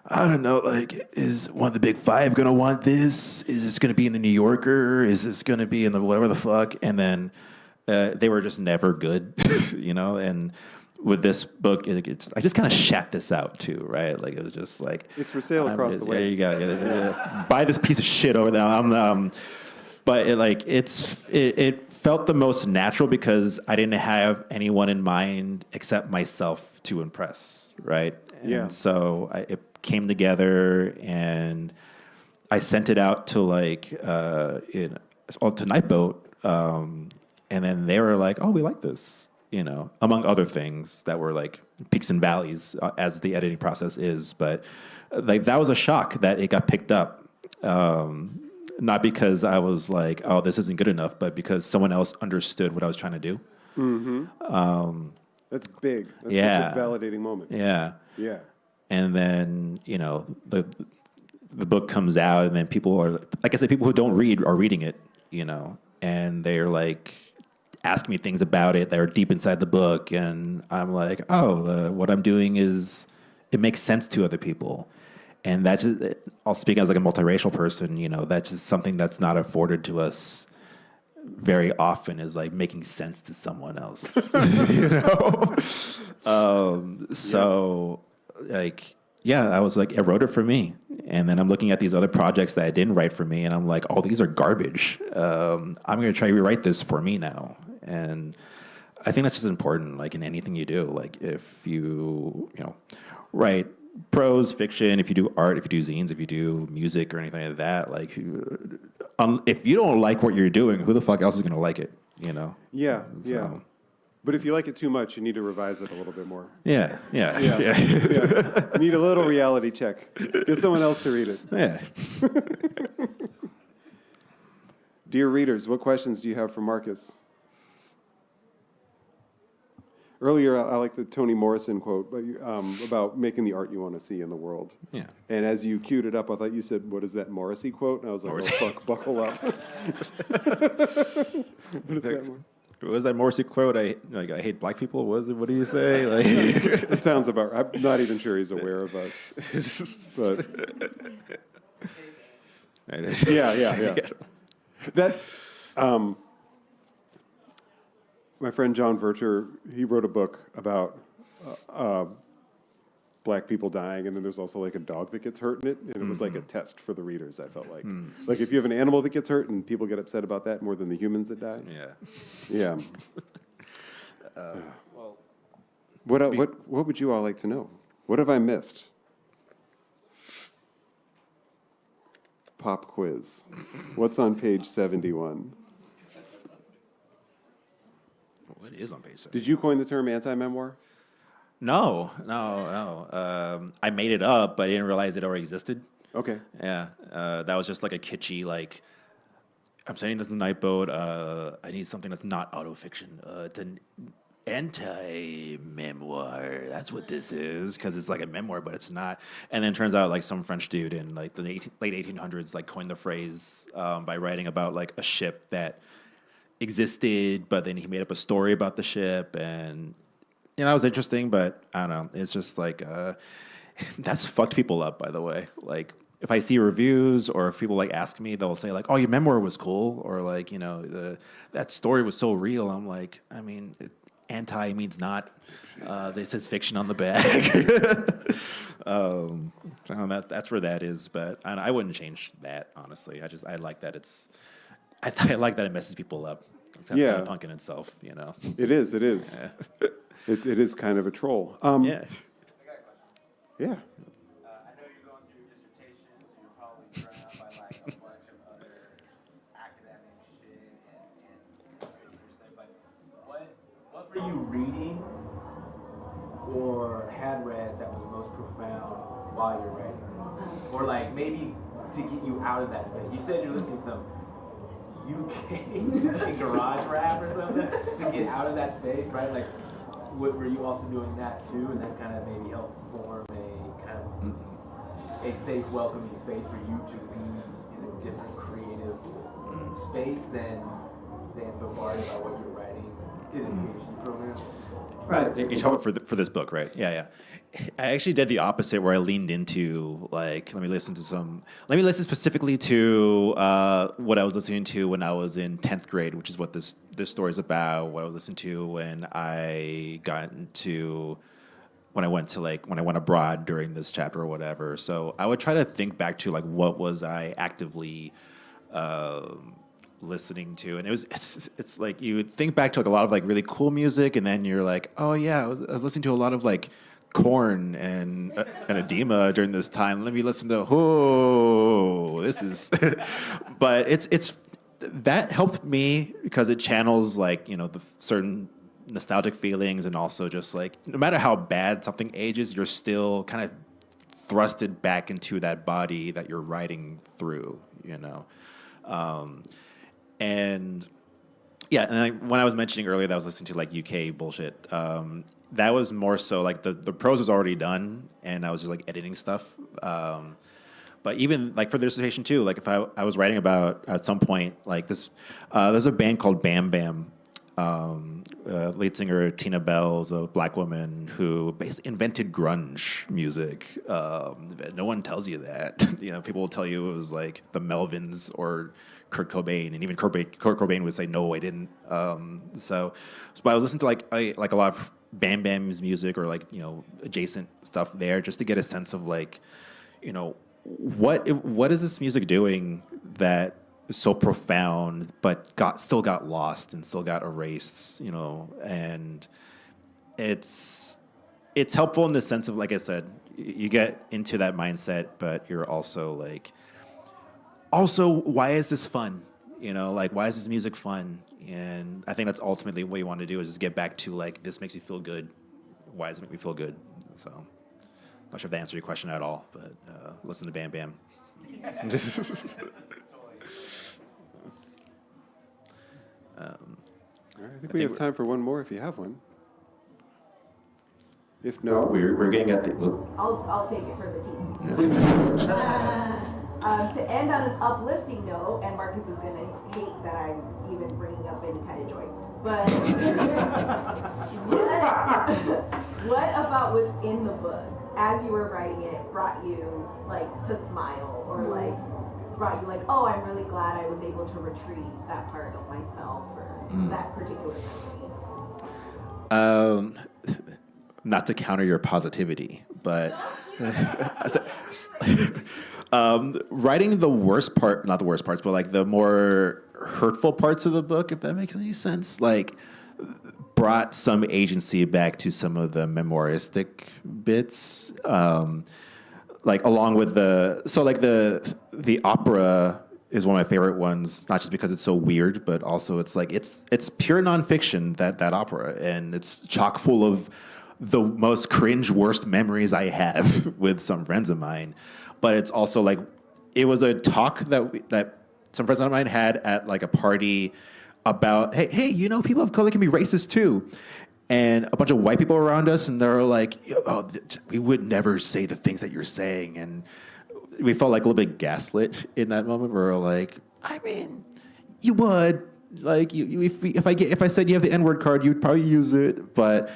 I don't know, like is one of the big five gonna want this? Is this gonna be in the New Yorker? Is this gonna be in the whatever the fuck? And then they were just never good, and. With this book, I just kind of shat this out too, right? Like it was just like It's for sale across the way. There you go. Yeah. Buy this piece of shit over there. But it felt the most natural because I didn't have anyone in mind except myself to impress, right? And so it came together, and I sent it out to to Nightboat, and then they were like, "Oh, we like this." Among other things that were like peaks and valleys as the editing process is. But like that was a shock that it got picked up. Not because I was like, oh, this isn't good enough, but because someone else understood what I was trying to do. Mm-hmm. That's big. That's Yeah. a big validating moment. Yeah. Yeah. And then, the book comes out, and then people are, like I said, people who don't read are reading it, and they're like, ask me things about it that are deep inside the book, and I'm like, what I'm doing it makes sense to other people, and that's just, I'll speak as like a multiracial person, that's just something that's not afforded to us very often, is like making sense to someone else, So, like, yeah, I was like, it wrote it for me. And then I'm looking at these other projects that I didn't write for me, and I'm like, oh, these are garbage. I'm going to try to rewrite this for me now. And I think that's just important, like in anything you do. Like if you write prose, fiction, if you do art, if you do zines, if you do music or anything like that, like if you don't like what you're doing, who the fuck else is going to like it, Yeah, So, yeah. But if you like it too much, you need to revise it a little bit more. Yeah. Yeah. You need a little reality check. Get someone else to read it. Yeah. Dear readers, what questions do you have for Marcus? Earlier, I like the Toni Morrison quote about making the art you want to see in the world. Yeah. And as you queued it up, I thought you said, what is that Morrissey quote? And I was like, Morrissey. oh, fuck, buckle up. What was that Morrissey quote? I hate black people. What do you say? Like, It sounds about right. I'm not even sure he's aware of us. But yeah. That, my friend John Vercher, he wrote a book about black people dying, and then there's also like a dog that gets hurt in it, and it was like a test for the readers. I felt like if you have an animal that gets hurt and people get upset about that more than the humans that die. Yeah. What would you all like to know? What have I missed? Pop quiz. What's on page 71? What is on page 7? Did you coin the term anti-memoir? No. I made it up, but I didn't realize it already existed. Okay. Yeah, that was just like a kitschy, like, I'm sending this to Night Boat. I need something that's not autofiction. It's an anti-memoir. That's what this is, because it's like a memoir, but it's not. And then it turns out like some French dude in like the late 1800s like coined the phrase by writing about like a ship that existed, but then he made up a story about the ship, and that was interesting. But I don't know. It's just like that's fucked people up. By the way, like if I see reviews or if people like ask me, they'll say like, "Oh, your memoir was cool," or like that story was so real. I'm like, I mean. Anti means not. This says fiction on the back. That's where that is, but I wouldn't change that, honestly. I like that I like that it messes people up. It's kind of punk in itself, It is. Yeah. It is kind of a troll. Yeah. I got a question. Yeah. I know you're going through dissertations, so you're probably surrounded by like a bunch of other academic shit and stuff. But what were you reading or had read that was most profound while you're writing this? Or like maybe to get you out of that space. You said you're listening to some UK garage rap or something to get out of that space, right? Like, were you also doing that too, and that kind of maybe helped form a kind of a safe, welcoming space for you to be in a different creative space than bombarded by what you're writing in a PhD program? Right. You're talking for this book, right? Yeah. I actually did the opposite, where I leaned into like, let me listen specifically to what I was listening to when I was in 10th grade, which is what this story is about. What I was listening to when I went abroad during this chapter or whatever. So I would try to think back to like what was I actively listening to, and it's like you would think back to like a lot of like really cool music, and then you're like, oh yeah, I was listening to a lot of like Korn and Edema during this time. Let me listen to this is, but it's that helped me because it channels like the certain nostalgic feelings, and also just like no matter how bad something ages, you're still kind of thrusted back into that body that you're writing through, and yeah, and when I was mentioning earlier that I was listening to like UK bullshit, that was more so like the prose was already done, and I was just like editing stuff. But even like for the dissertation too, like if I was writing about at some point like this, there's a band called Bam Bam. Lead singer Tina Bell is a black woman who basically invented grunge music. No one tells you that. People will tell you it was like the Melvins or Kurt Cobain, and even Kurt Cobain would say, "No, I didn't." So I was listening to like a lot of Bam Bam's music or like adjacent stuff there, just to get a sense of like, what is this music doing that is so profound, but still got lost and still got erased, and it's helpful in the sense of, like I said, you get into that mindset, but you're also like, why is this fun? Like, why is this music fun? And I think that's ultimately what you want to do, is just get back to like, this makes you feel good. Why does it make me feel good? So, not sure if that answered your question at all, but listen to Bam Bam. All right, I think we have time for one more if you have one. If no, We're getting at the. I'll take it for the team. To end on an uplifting note, and Marcus is going to hate that I'm even bringing up any kind of joy, but what about what's in the book as you were writing it brought you like to smile, or like brought you like, oh, I'm really glad I was able to retrieve that part of myself, or that particular memory? Not to counter your positivity, but writing the worst part, not the worst parts, but like the more hurtful parts of the book, if that makes any sense, like brought some agency back to some of the memoiristic bits. Like along with the opera is one of my favorite ones, not just because it's so weird, but also it's like it's pure nonfiction, that opera, and it's chock full of the most cringe worst memories I have with some friends of mine. But it's also like it was a talk that some friends of mine had at like a party about hey, you know, people of color can be racist too. And a bunch of white people around us, and they're like, "Oh, we would never say the things that you're saying." And we felt like a little bit gaslit in that moment. Where we're like, "I mean, you would like if I said you have the N-word card, you'd probably use it." But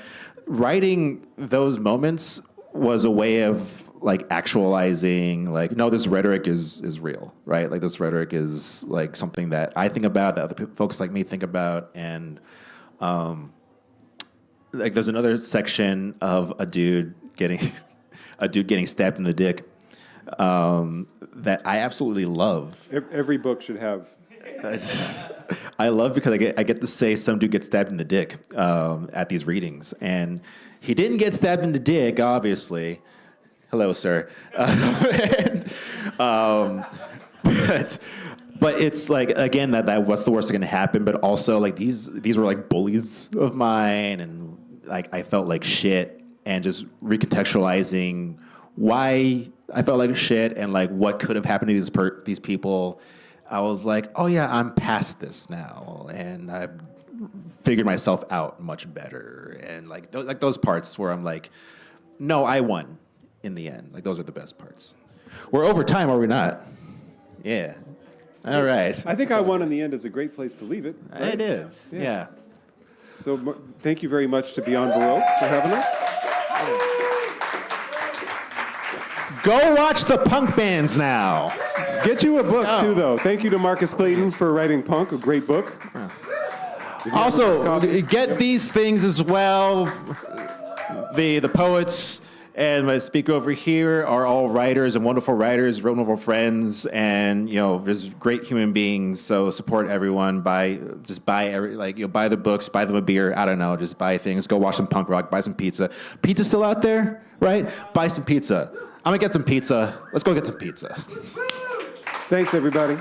writing those moments was a way of like actualizing, like, no, this rhetoric is real, right? Like this rhetoric is like something that I think about, that other folks like me think about, and like there's another section of a dude getting stabbed in the dick that I absolutely love. Every book should have. I love because I get to say some dude gets stabbed in the dick at these readings, and he didn't get stabbed in the dick, obviously. Hello, sir. But it's like, again, that what's the worst that can happen? But also like these were like bullies of mine, and like I felt like shit, and just recontextualizing why I felt like shit and like what could have happened to these people. I was like, oh yeah, I'm past this now, and I've figured myself out much better. And like those parts where I'm like, no, I won in the end. Like those are the best parts. We're over time, are we not? Yeah. All right. I think I won in the end is a great place to leave it. Right? It is. Yeah. So thank you very much to Beyond Baroque for having us. Go watch the punk bands now. Get you a book too, though. Thank you to Marcus Clayton for writing Pónk, a great book. Also, get these things as well. The poets and my speaker over here are all writers and wonderful writers, wonderful friends, and you know, there's great human beings. So support everyone. Buy the books, buy them a beer. I don't know, just buy things. Go watch some punk rock. Buy some pizza. Pizza's still out there, right? Buy some pizza. I'm gonna get some pizza. Let's go get some pizza. Thanks, everybody.